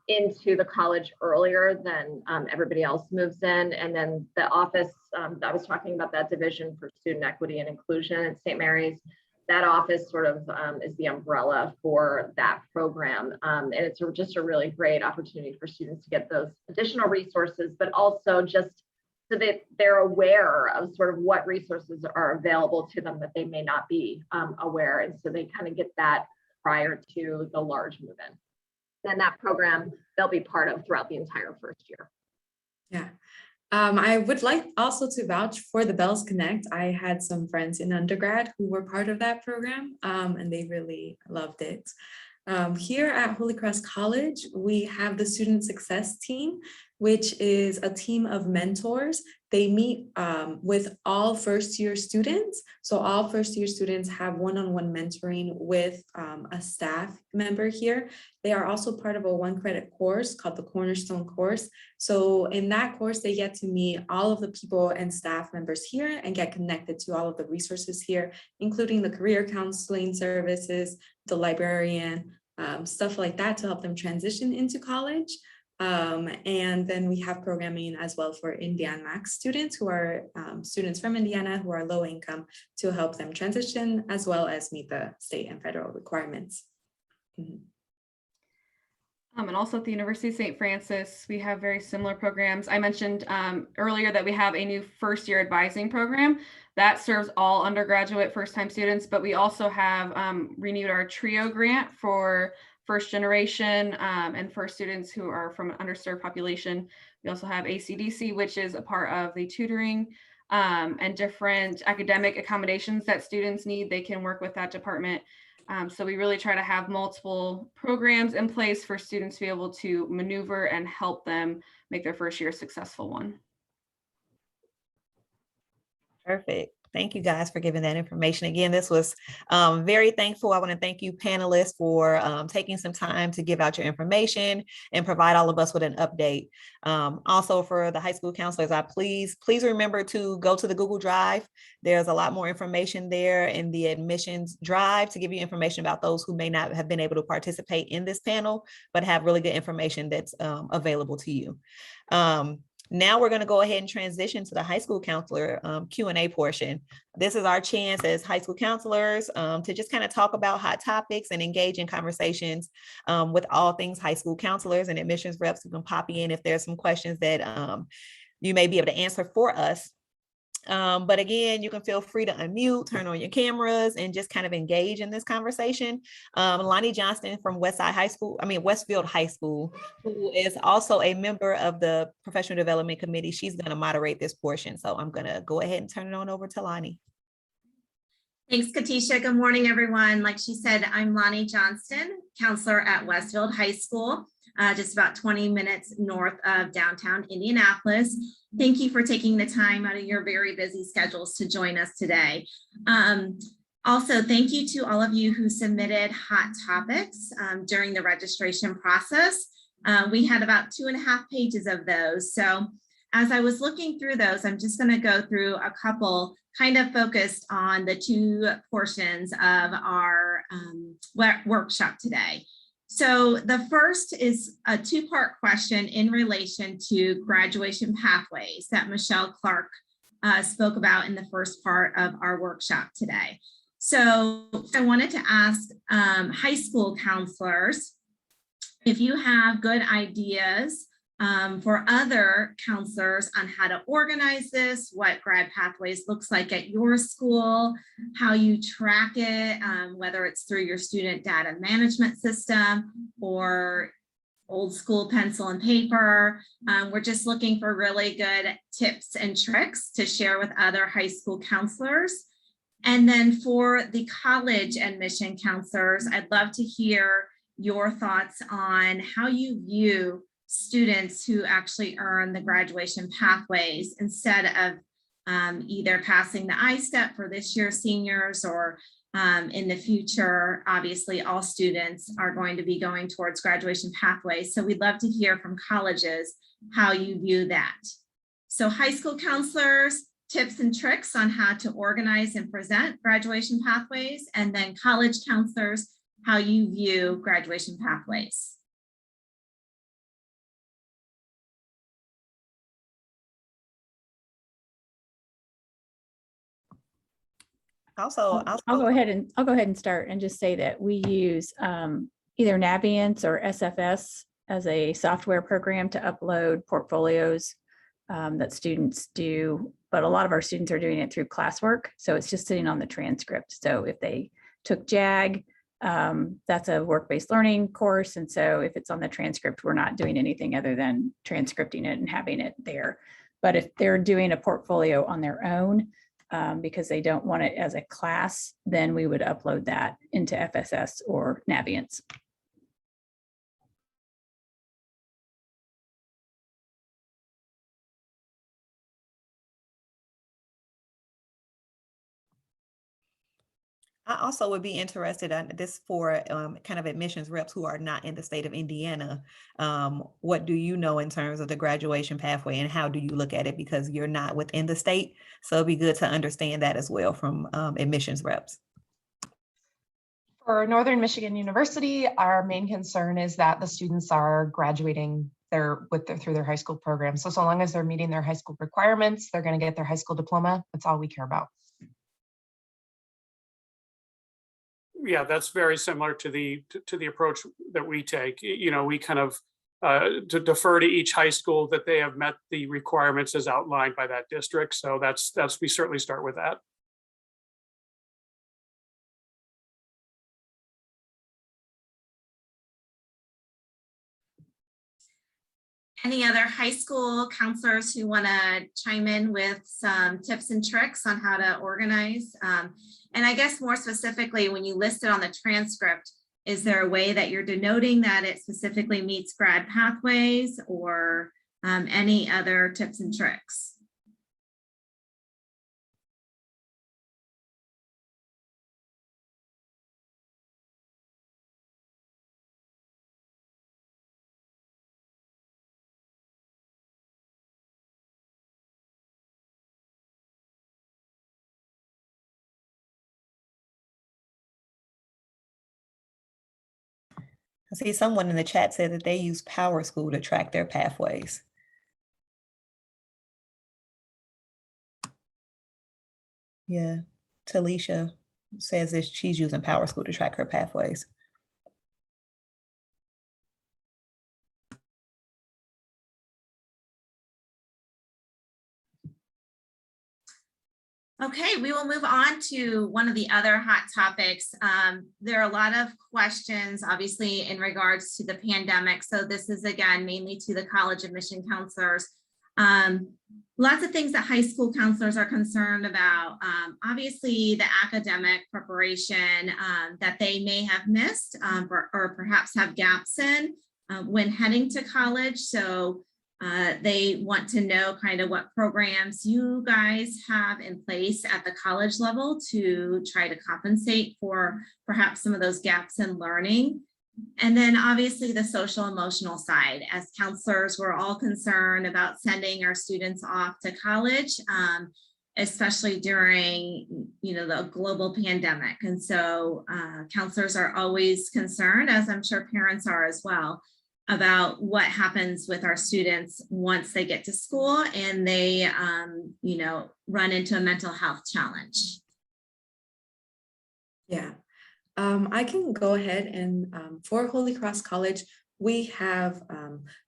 S14: into the college earlier than everybody else moves in. And then the office, I was talking about that division for student equity and inclusion at St. Mary's. That office sort of is the umbrella for that program. And it's just a really great opportunity for students to get those additional resources, but also just so that they're aware of sort of what resources are available to them that they may not be aware. And so they kind of get that prior to the large move-in. And that program they'll be part of throughout the entire first year.
S5: Yeah. I would like also to vouch for the Bells Connect. I had some friends in undergrad who were part of that program and they really loved it. Here at Holy Cross College, we have the Student Success Team, which is a team of mentors. They meet with all first-year students. So all first-year students have one-on-one mentoring with a staff member here. They are also part of a one-credit course called the Cornerstone course. So in that course, they get to meet all of the people and staff members here and get connected to all of the resources here, including the career counseling services, the librarian, stuff like that to help them transition into college. And then we have programming as well for INACAC students who are students from Indiana who are low income to help them transition as well as meet the state and federal requirements. Mm-hmm.
S17: And also at the University of St. Francis, we have very similar programs. I mentioned earlier that we have a new first year advising program that serves all undergraduate first-time students, but we also have renewed our TRIO grant for first generation and for students who are from an underserved population. We also have ACDC, which is a part of the tutoring and different academic accommodations that students need. They can work with that department. So we really try to have multiple programs in place for students to be able to maneuver and help them make their first year a successful one.
S1: Perfect. Thank you guys for giving that information. Again, this was very thankful. I want to thank you panelists for taking some time to give out your information and provide all of us with an update. Also for the high school counselors, please remember to go to the Google Drive. There's a lot more information there in the admissions drive to give you information about those who may not have been able to participate in this panel, but have really good information that's available to you. Now we're going to go ahead and transition to the high school counselor Q&A portion. This is our chance as high school counselors to just kind of talk about hot topics and engage in conversations with all things high school counselors and admissions reps who can pop in if there's some questions that you may be able to answer for us. But again, you can feel free to unmute, turn on your cameras, and just kind of engage in this conversation. Lonnie Johnston from Westfield High School, who is also a member of the Professional Development Committee, she's going to moderate this portion. So I'm going to go ahead and turn it on over to Lonnie.
S20: Thanks, Katisha. Good morning, everyone. Like she said, I'm Lonnie Johnston, counselor at Westfield High School, just about 20 minutes north of downtown Indianapolis. Thank you for taking the time out of your very busy schedules to join us today. Also, thank you to all of you who submitted hot topics during the registration process. We had about 2.5 pages of those. So as I was looking through those, I'm just going to go through a couple kind of focused on the two portions of our workshop today. So the first is a two-part question in relation to graduation pathways that Michelle Clark spoke about in the first part of our workshop today. So I wanted to ask high school counselors if you have good ideas for other counselors on how to organize this, what grad pathways looks like at your school, how you track it, whether it's through your student data management system or old school pencil and paper. We're just looking for really good tips and tricks to share with other high school counselors. And then for the college admission counselors, I'd love to hear your thoughts on how you view students who actually earn the graduation pathways instead of either passing the I-step for this year's seniors or in the future. Obviously, all students are going to be going towards graduation pathways. So we'd love to hear from colleges how you view that. So high school counselors, tips and tricks on how to organize and present graduation pathways, and then college counselors, how you view graduation pathways.
S1: Also,
S21: I'll go ahead and start and just say that we use either Naviance or SFS as a software program to upload portfolios that students do, but a lot of our students are doing it through classwork. So it's just sitting on the transcript. So if they took JAG, that's a work-based learning course. And so if it's on the transcript, we're not doing anything other than transcripting it and having it there. But if they're doing a portfolio on their own, because they don't want it as a class, then we would upload that into FSS or Naviance.
S1: I also would be interested in this for kind of admissions reps who are not in the state of Indiana. What do you know in terms of the graduation pathway and how do you look at it, because you're not within the state? So it'd be good to understand that as well from admissions reps.
S12: For Northern Michigan University, our main concern is that the students are graduating through their high school program. So long as they're meeting their high school requirements, they're going to get their high school diploma. That's all we care about.
S19: Yeah, that's very similar to the approach that we take. You know, we kind of to defer to each high school that they have met the requirements as outlined by that district. So that's we certainly start with that.
S20: Any other high school counselors who want to chime in with some tips and tricks on how to organize? And I guess more specifically, when you list it on the transcript, is there a way that you're denoting that it specifically meets grad pathways or any other tips and tricks?
S1: I see someone in the chat said that they use PowerSchool to track their pathways. Yeah, Talisha says that she's using PowerSchool to track her pathways.
S20: Okay, we will move on to one of the other hot topics. There are a lot of questions, obviously, in regards to the pandemic. So this is, again, mainly to the college admission counselors. Lots of things that high school counselors are concerned about. Obviously, the academic preparation that they may have missed or perhaps have gaps in when heading to college. So they want to know kind of what programs you guys have in place at the college level to try to compensate for perhaps some of those gaps in learning. And then obviously the social emotional side. As counselors, we're all concerned about sending our students off to college, especially during, the global pandemic. And so counselors are always concerned, as I'm sure parents are as well. about what happens with our students once they get to school and they, run into a mental health challenge.
S5: Yeah, I can go ahead and for Holy Cross College, we have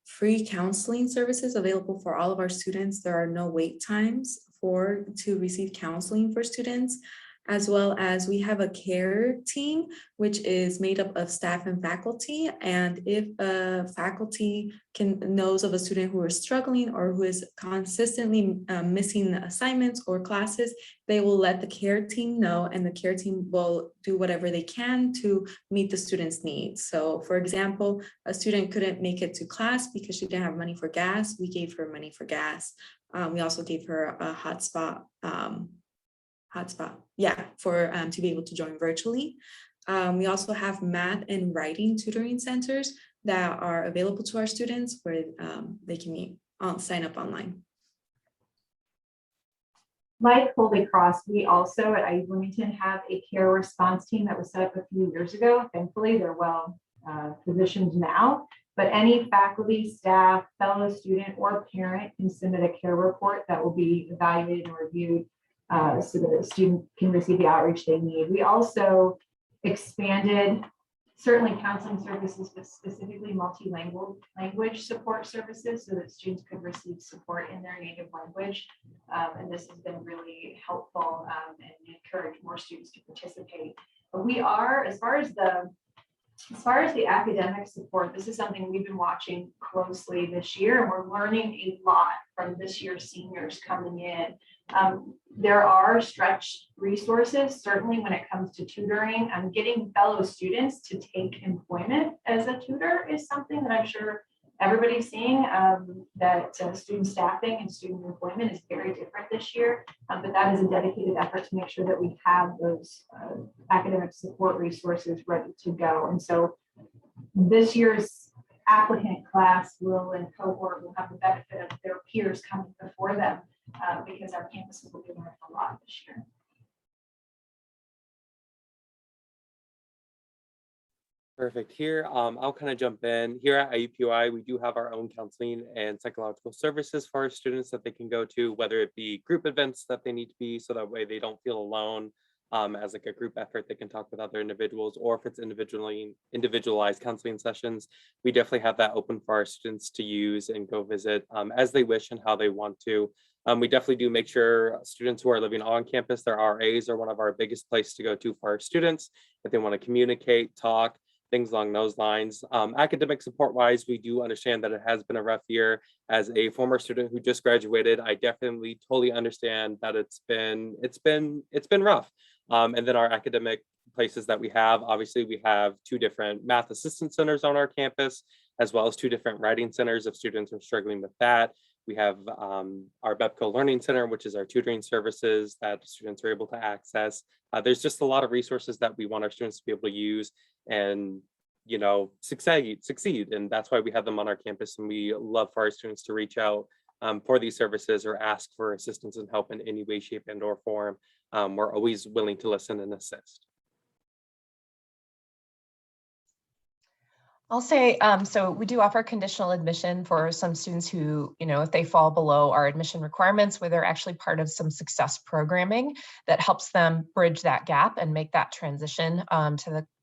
S5: free counseling services available for all of our students. There are no wait times to receive counseling for students, as well as we have a care team, which is made up of staff and faculty. And if a faculty knows of a student who is struggling or who is consistently missing assignments or classes, they will let the care team know, and the care team will do whatever they can to meet the student's needs. So for example, a student couldn't make it to class because she didn't have money for gas. We gave her money for gas. We also gave her a hotspot, for to be able to join virtually. We also have math and writing tutoring centers that are available to our students where they can sign up online.
S7: Like Holy Cross, we also at IU Bloomington have a care response team that was set up a few years ago. Thankfully, they're well positioned now. But any faculty, staff, fellow student, or parent can submit a care report that will be evaluated and reviewed so that the student can receive the outreach they need. We also expanded certainly counseling services, but specifically multilingual support services so that students could receive support in their native language. And this has been really helpful and encourage more students to participate. But we are, as far as the academic support, this is something we've been watching closely this year, and we're learning a lot from this year's seniors coming in. There are stretched resources, certainly when it comes to tutoring. Getting fellow students to take employment as a tutor is something that I'm sure everybody's seeing, that student staffing and student employment is very different this year, but that is a dedicated effort to make sure that we have those academic support resources ready to go. And so this year's applicant class and cohort will have the benefit of their peers coming before them because our campuses will be learning a lot this year.
S8: Perfect. Here, I'll kind of jump in. Here at IUPUI, we do have our own counseling and psychological services for our students that they can go to, whether it be group events that they need to be, so that way they don't feel alone as like a group effort. They can talk with other individuals, or if it's individualized counseling sessions, we definitely have that open for our students to use and go visit as they wish and how they want to. We definitely do make sure students who are living on campus, their RAs are one of our biggest places to go to for our students if they want to communicate, talk, things along those lines. Academic support wise, we do understand that it has been a rough year. As a former student who just graduated, I definitely totally understand that it's been rough. And then our academic places that we have, obviously we have 2 different math assistance centers on our campus, as well as 2 different writing centers if students are struggling with that. We have our BEPCO Learning Center, which is our tutoring services that students are able to access. There's just a lot of resources that we want our students to be able to use and, succeed. And that's why we have them on our campus. And we love for our students to reach out for these services or ask for assistance and help in any way, shape, and or form. We're always willing to listen and assist.
S12: I'll say, so we do offer conditional admission for some students who, if they fall below our admission requirements, where they're actually part of some success programming that helps them bridge that gap and make that transition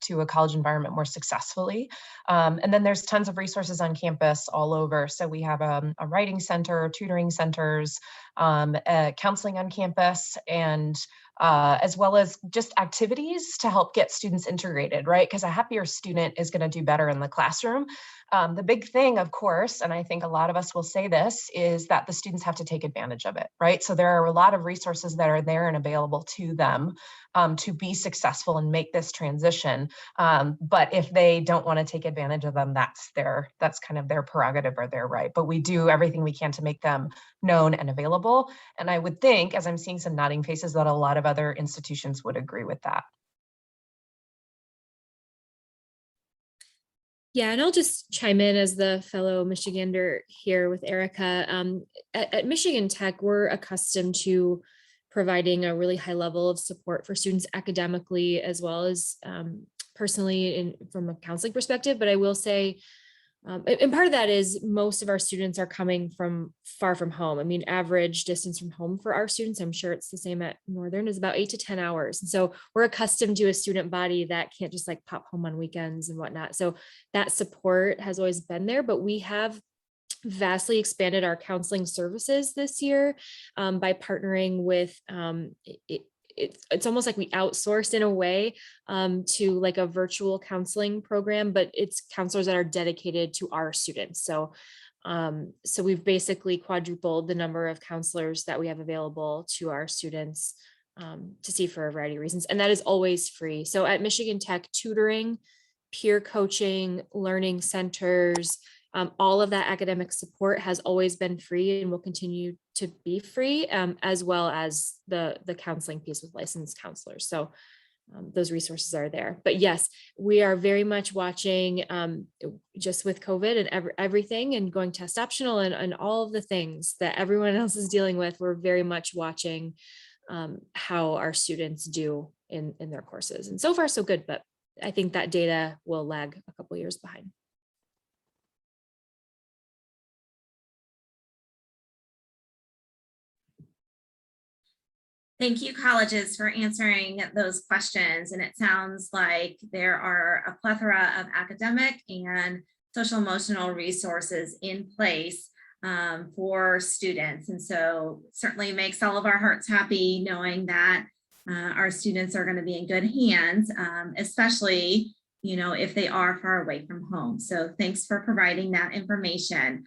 S12: to a college environment more successfully. And then there's tons of resources on campus all over. So we have a writing center, tutoring centers, counseling on campus, and as well as just activities to help get students integrated, right? Because a happier student is going to do better in the classroom. The big thing, of course, and I think a lot of us will say this, is that the students have to take advantage of it, right? So there are a lot of resources that are there and available to them to be successful and make this transition. But if they don't want to take advantage of them, that's kind of their prerogative or their right. But we do everything we can to make them known and available. And I would think, as I'm seeing some nodding faces, that a lot of other institutions would agree with that.
S11: Yeah, and I'll just chime in as the fellow Michigander here with Erica. At Michigan Tech, we're accustomed to providing a really high level of support for students academically, as well as personally from a counseling perspective. But I will say And part of that is most of our students are coming from far from home. I mean, average distance from home for our students, I'm sure it's the same at Northern, is about 8 to 10 hours. And so we're accustomed to a student body that can't just like pop home on weekends and whatnot. So that support has always been there, but we have vastly expanded our counseling services this year by partnering with it's almost like we outsourced in a way to like a virtual counseling program, but it's counselors that are dedicated to our students. So we've basically quadrupled the number of counselors that we have available to our students to see for a variety of reasons. And that is always free. So at Michigan Tech, tutoring, peer coaching, learning centers, all of that academic support has always been free and will continue to be free, as well as the counseling piece with licensed counselors. So those resources are there. But yes, we are very much watching just with COVID and everything and going test optional and all of the things that everyone else is dealing with. We're very much watching how our students do in their courses. And so far, so good. But I think that data will lag a couple years behind.
S20: Thank you, colleges, for answering those questions. And it sounds like there are a plethora of academic and social emotional resources in place for students. And so certainly makes all of our hearts happy knowing that our students are going to be in good hands, especially, you know, if they are far away from home. So thanks for providing that information.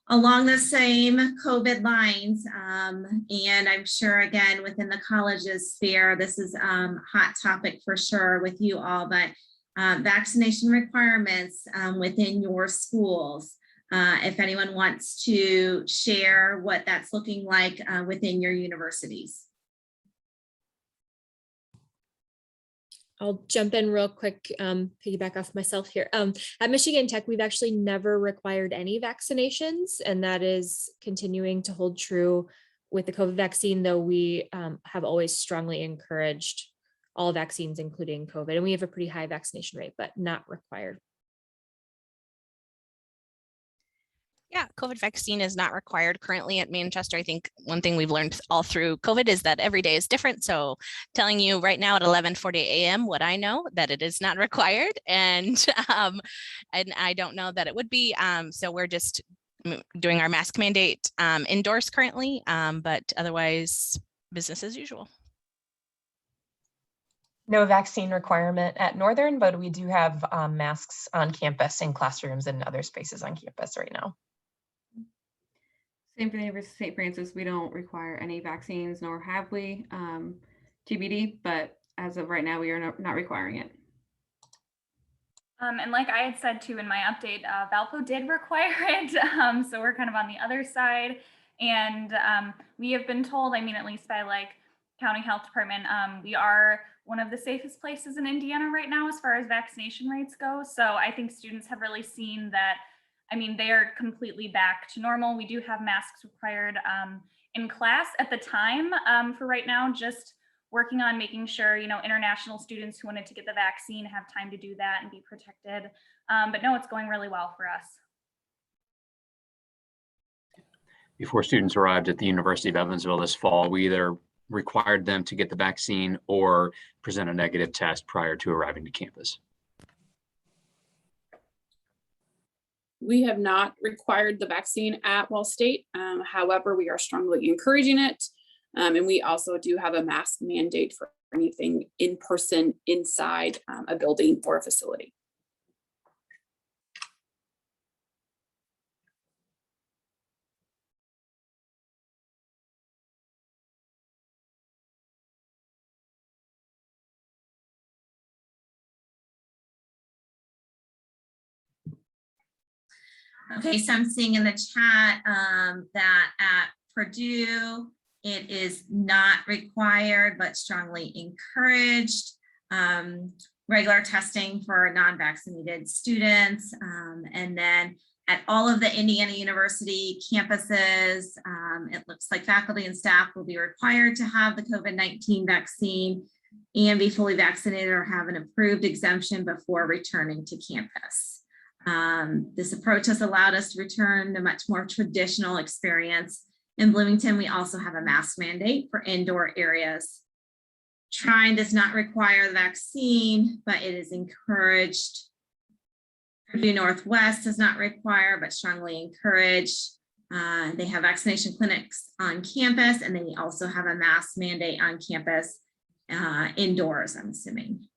S20: Along the same COVID lines, and I'm sure again within the colleges sphere, this is hot topic for sure with you all, but vaccination requirements within your schools. If anyone wants to share what that's looking like within your universities.
S11: I'll jump in real quick, piggyback off myself here. At Michigan Tech, we've actually never required any vaccinations, and that is continuing to hold true with the COVID vaccine, though we have always strongly encouraged all vaccines, including COVID, and we have a pretty high vaccination rate, but not required.
S9: Yeah, COVID vaccine is not required currently at Manchester. I think one thing we've learned all through COVID is that every day is different. So telling you right now at 11:40 a.m. what I know, that it is not required, and I don't know that it would be. So we're just doing our mask mandate indoors currently, but otherwise business as usual.
S12: No vaccine requirement at Northern, but we do have masks on campus in classrooms and other spaces on campus right now.
S17: Same for the University of St. Francis. We don't require any vaccines, nor have we, TBD, but as of right now, we are not requiring it.
S18: And like I had said too in my update, Valpo did require it. So we're kind of on the other side. And we have been told, I mean, at least by like county health department, we are one of the safest places in Indiana right now as far as vaccination rates go. So I think students have really seen that. I mean, they are completely back to normal. We do have masks required in class at the time for right now, just working on making sure, you know, international students who wanted to get the vaccine have time to do that and be protected. But no, it's going really well for us.
S16: Before students arrived at the University of Evansville this fall, we either required them to get the vaccine or present a negative test prior to arriving to campus.
S3: We have not required the vaccine at Wall State. However, we are strongly encouraging it. And we also do have a mask mandate for anything in person inside a building or a facility.
S20: Okay, so I'm seeing in the chat that at Purdue, it is not required, but strongly encouraged. Regular testing for non-vaccinated students. And then at all of the Indiana University campuses, it looks like faculty and staff will be required to have the COVID-19 vaccine and be fully vaccinated or have an approved exemption before returning to campus. This approach has allowed us to return to much more traditional experience. In Bloomington, we also have a mask mandate for indoor areas. Trine does not require the vaccine, but it is encouraged. Purdue Northwest does not require, but strongly encourage. They have vaccination clinics on campus, and they also have a mask mandate on campus indoors, I'm assuming.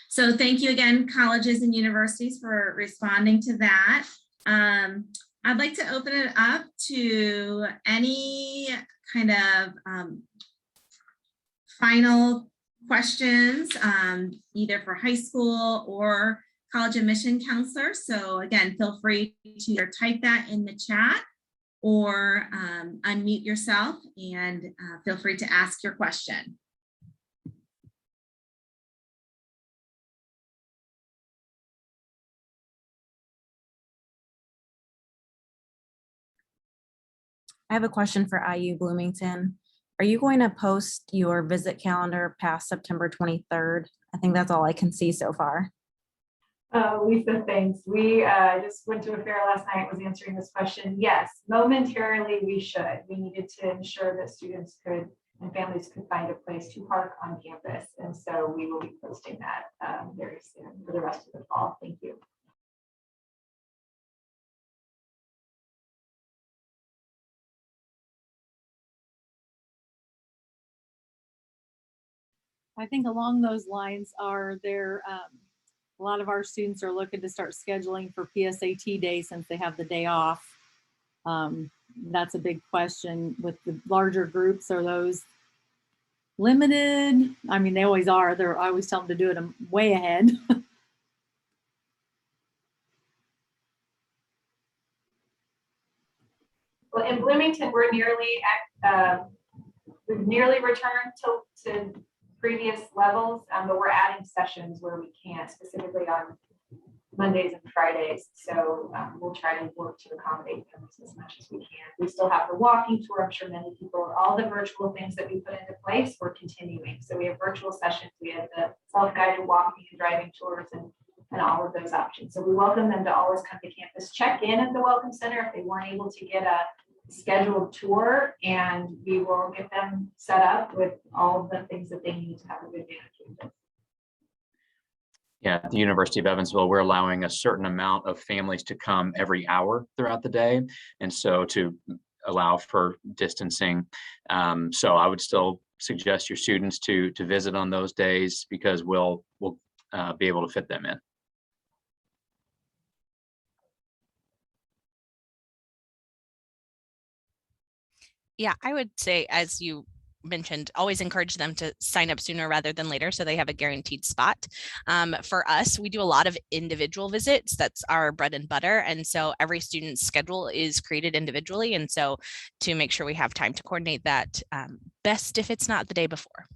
S20: So thank you again, colleges and universities, for responding to that. I'd like to open it up to any kind of final questions, either for high school or college admission counselors. So again, feel free to either type that in the chat or unmute yourself and feel free to ask your question.
S2: I have a question for IU Bloomington. Are you going to post your visit calendar past September 23rd? I think that's all I can see so far.
S7: Lisa, thanks. We just went to a fair last night, was answering this question. Yes, momentarily we should. We needed to ensure that students could and families could find a place to park on campus. And so we will be posting that very soon for the rest of the fall. Thank you.
S22: I think along those lines are there, a lot of our students are looking to start scheduling for PSAT day since they have the day off. That's a big question with the larger groups. Are those limited? I mean, they always are. I always tell them to do it way ahead.
S7: Well, in Bloomington, we're we've nearly returned to previous levels, but we're adding sessions where we can, specifically on Mondays and Fridays. So we'll try to work to accommodate them as much as we can. We still have the walking tour. I'm sure many people, all the virtual things that we put into place, we're continuing. So we have virtual sessions. We have the self-guided walking and driving tours and all of those options. So we welcome them to always come to campus, check in at the Welcome Center if they weren't able to get a scheduled tour, and we will get them set up with all of the things that they need to have a good day on campus.
S16: Yeah, at the University of Evansville, we're allowing a certain amount of families to come every hour throughout the day. And so to allow for distancing. So I would still suggest your students to visit on those days because we'll be able to fit them in.
S9: Yeah, I would say, as you mentioned, always encourage them to sign up sooner rather than later so they have a guaranteed spot. For us, we do a lot of individual visits. That's our bread and butter. And so every student's schedule is created individually. And so to make sure we have time to coordinate that, best if it's not the day before.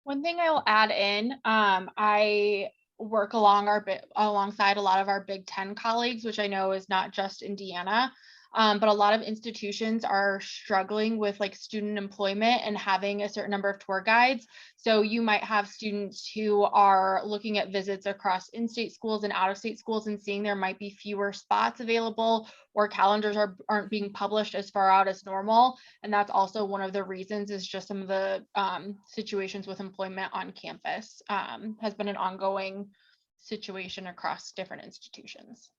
S4: One thing I will add in, I work alongside a lot of our Big Ten colleagues, which I know is not just Indiana, but a lot of institutions are struggling with like student employment and having a certain number of tour guides. So you might have students who are looking at visits across in-state schools and out-of-state schools and seeing there might be fewer spots available or calendars aren't being published as far out as normal. And that's also one of the reasons is just some of the situations with employment on campus has been an ongoing situation across different institutions.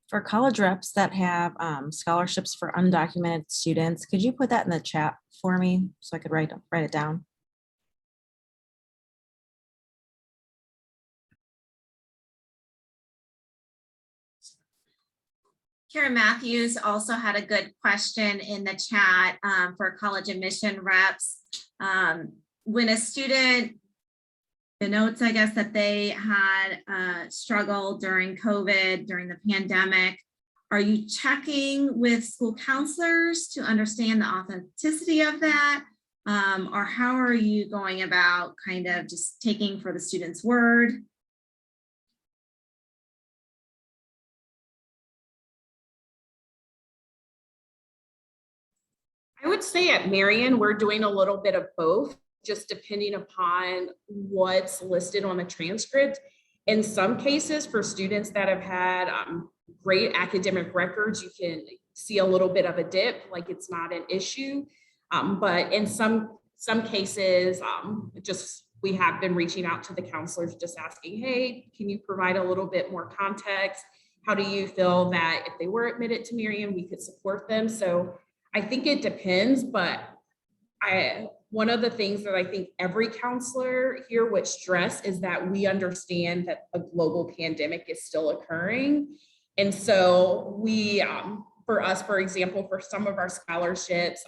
S2: For college reps that have scholarships for undocumented students, could you put that in the chat for me so I could write it down?
S20: Karen Matthews also had a good question in the chat for college admission reps. When a student, the notes, I guess, that they had struggled during COVID, during the pandemic, are you checking with school counselors to understand the authenticity of that? Or how are you going about kind of just taking for the student's word?
S3: I would say at Marion, we're doing a little bit of both, just depending upon what's listed on the transcript. In some cases, for students that have had great academic records, you can see a little bit of a dip, like it's not an issue. But in some cases, we have been reaching out to the counselors, just asking, hey, can you provide a little bit more context? How do you feel that if they were admitted to Marion, we could support them? So I think it depends, but one of the things that I think every counselor here would stress is that we understand that a global pandemic is still occurring. And so we, for us, for example, for some of our scholarships,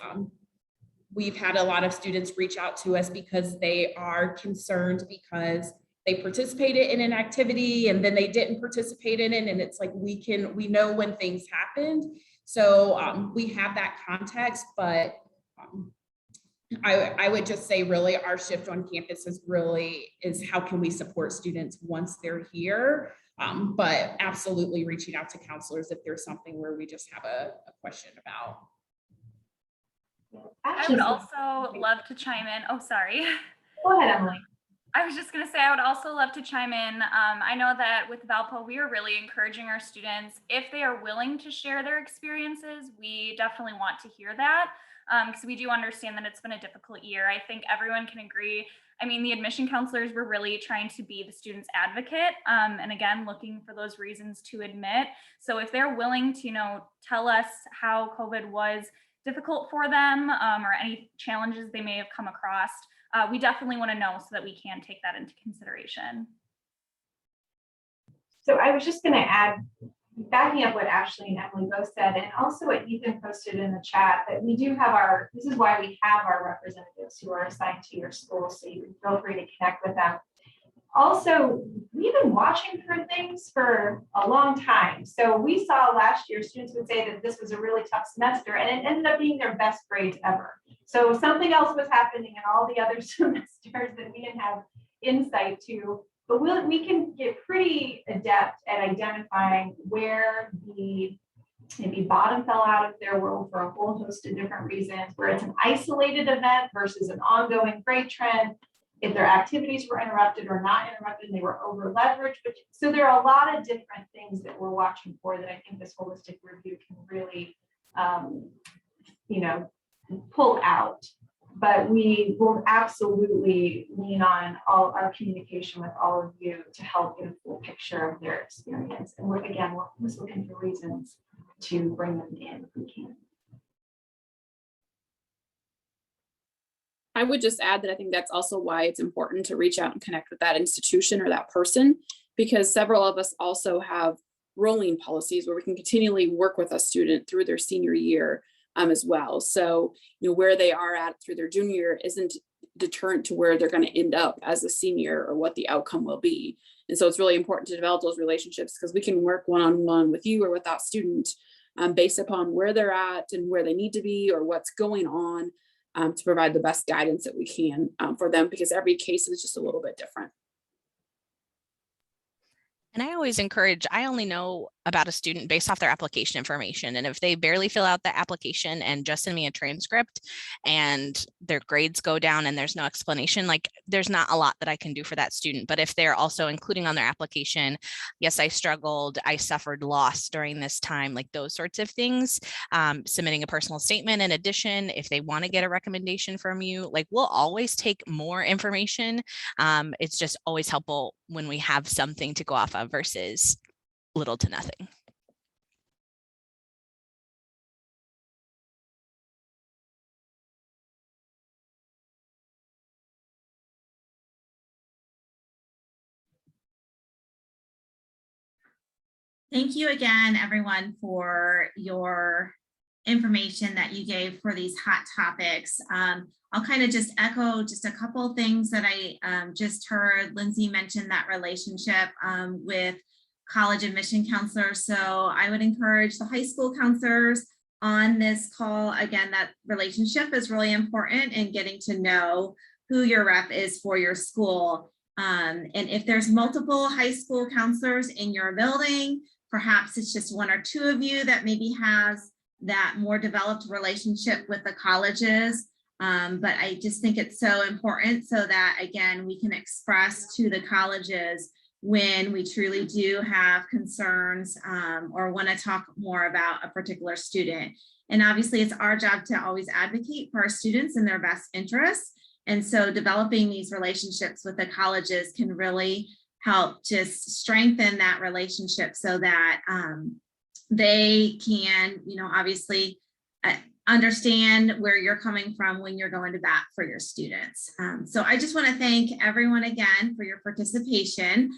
S3: we've had a lot of students reach out to us because they are concerned because they participated in an activity and then they didn't participate in it. And it's like, we know when things happened. So we have that context, but I would just say really our shift on campus is how can we support students once they're here? But absolutely reaching out to counselors if there's something where we just have a question about.
S18: I would also love to chime in. Oh, sorry.
S7: Go ahead, Emily.
S18: I was just going to say, I would also love to chime in. I know that with Valpo, we are really encouraging our students, if they are willing to share their experiences, we definitely want to hear that, because we do understand that it's been a difficult year. I think everyone can agree. I mean, the admission counselors were really trying to be the student's advocate, and again, looking for those reasons to admit. So if they're willing to, tell us how COVID was difficult for them, or any challenges they may have come across, we definitely want to know so that we can take that into consideration.
S7: So I was just going to add, backing up what Ashley and Emily both said, and also what Ethan posted in the chat, that we do have this is why we have our representatives who are assigned to your school, so you can feel free to connect with them. Also, we've been watching for things for a long time. So we saw last year, students would say that this was a really tough semester, and it ended up being their best grades ever. So something else was happening in all the other semesters that we didn't have insight to, but we can get pretty adept at identifying where the maybe bottom fell out of their world for a whole host of different reasons, where it's an isolated event versus an ongoing grade trend, if their activities were interrupted or not interrupted, and they were over leveraged. But so there are a lot of different things that we're watching for that I think this holistic review can really, pull out. But we will absolutely lean on all our communication with all of you to help get a full picture of their experience. And we're always looking for reasons to bring them in if we can.
S3: I would just add that I think that's also why it's important to reach out and connect with that institution or that person, because several of us also have rolling policies where we can continually work with a student through their senior year as well. So, where they are at through their junior year isn't deterrent to where they're going to end up as a senior or what the outcome will be. And so it's really important to develop those relationships, because we can work one-on-one with you or with that student based upon where they're at and where they need to be or what's going on, to provide the best guidance that we can for them, because every case is just a little bit different.
S9: And I always encourage, I only know about a student based off their application information. And if they barely fill out the application and just send me a transcript and their grades go down and there's no explanation, like there's not a lot that I can do for that student. But if they're also including on their application, yes, I struggled, I suffered loss during this time, like those sorts of things, submitting a personal statement. In addition, if they want to get a recommendation from you, like we'll always take more information. It's just always helpful when we have something to go off of versus little to nothing.
S20: Thank you again, everyone, for your information that you gave for these hot topics. I'll kind of just echo just a couple of things that I just heard. Lindsay mentioned that relationship with college admission counselors. So I would encourage the high school counselors on this call. Again, that relationship is really important in getting to know who your rep is for your school. And if there's multiple high school counselors in your building, perhaps it's just one or two of you that maybe has that more developed relationship with the colleges. But I just think it's so important so that, again, we can express to the colleges when we truly do have concerns or want to talk more about a particular student. And obviously it's our job to always advocate for our students in their best interests. And so developing these relationships with the colleges can really help just strengthen that relationship so that they can, obviously understand where you're coming from when you're going to bat for your students. So I just want to thank everyone again for your participation.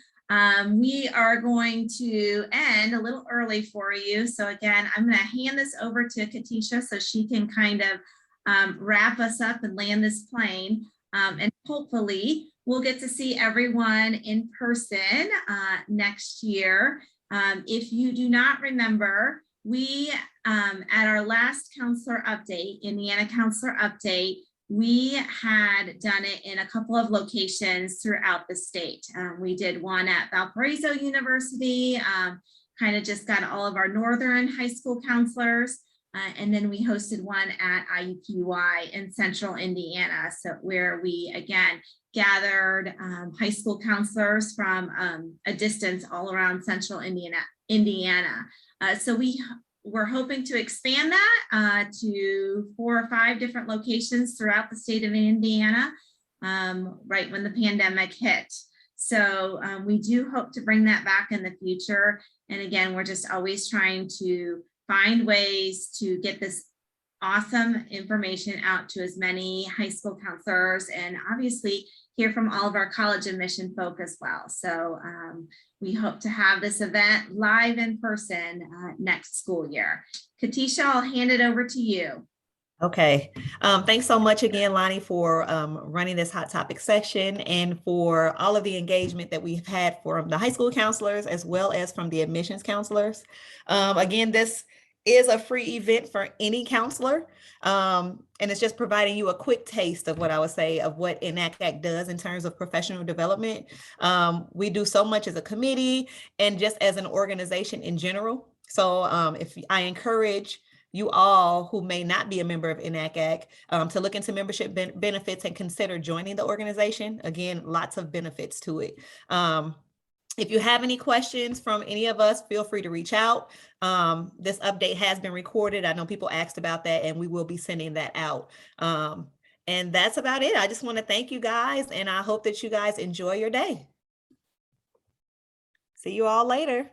S20: We are going to end a little early for you. So again, I'm going to hand this over to Katisha so she can kind of wrap us up and land this plane. And hopefully we'll get to see everyone in person next year. If you do not remember, we, at our last counselor update, Indiana counselor update, we had done it in a couple of locations throughout the state. We did one at Valparaiso University, kind of just got all of our northern high school counselors. And then we hosted one at IUPUI in central Indiana, so where we, again, gathered high school counselors from a distance all around central Indiana. So we're hoping to expand that to 4 or 5 different locations throughout the state of Indiana, right when the pandemic hit. So we do hope to bring that back in the future. And again, we're just always trying to find ways to get this awesome information out to as many high school counselors and obviously hear from all of our college admission folk as well. So we hope to have this event live in person next school year. Katisha, I'll hand it over to you.
S1: Okay. Thanks so much again, Lonnie, for running this hot topic section and for all of the engagement that we've had from the high school counselors as well as from the admissions counselors. Again, this is a free event for any counselor. And it's just providing you a quick taste of what I would say of what INACAC does in terms of professional development. We do so much as a committee and just as an organization in general. So if I encourage you all who may not be a member of INACAC to look into membership benefits and consider joining the organization. Again, lots of benefits to it. If you have any questions from any of us, feel free to reach out. This update has been recorded. I know people asked about that and we will be sending that out. And that's about it. I just want to thank you guys and I hope that you guys enjoy your day. See you all later.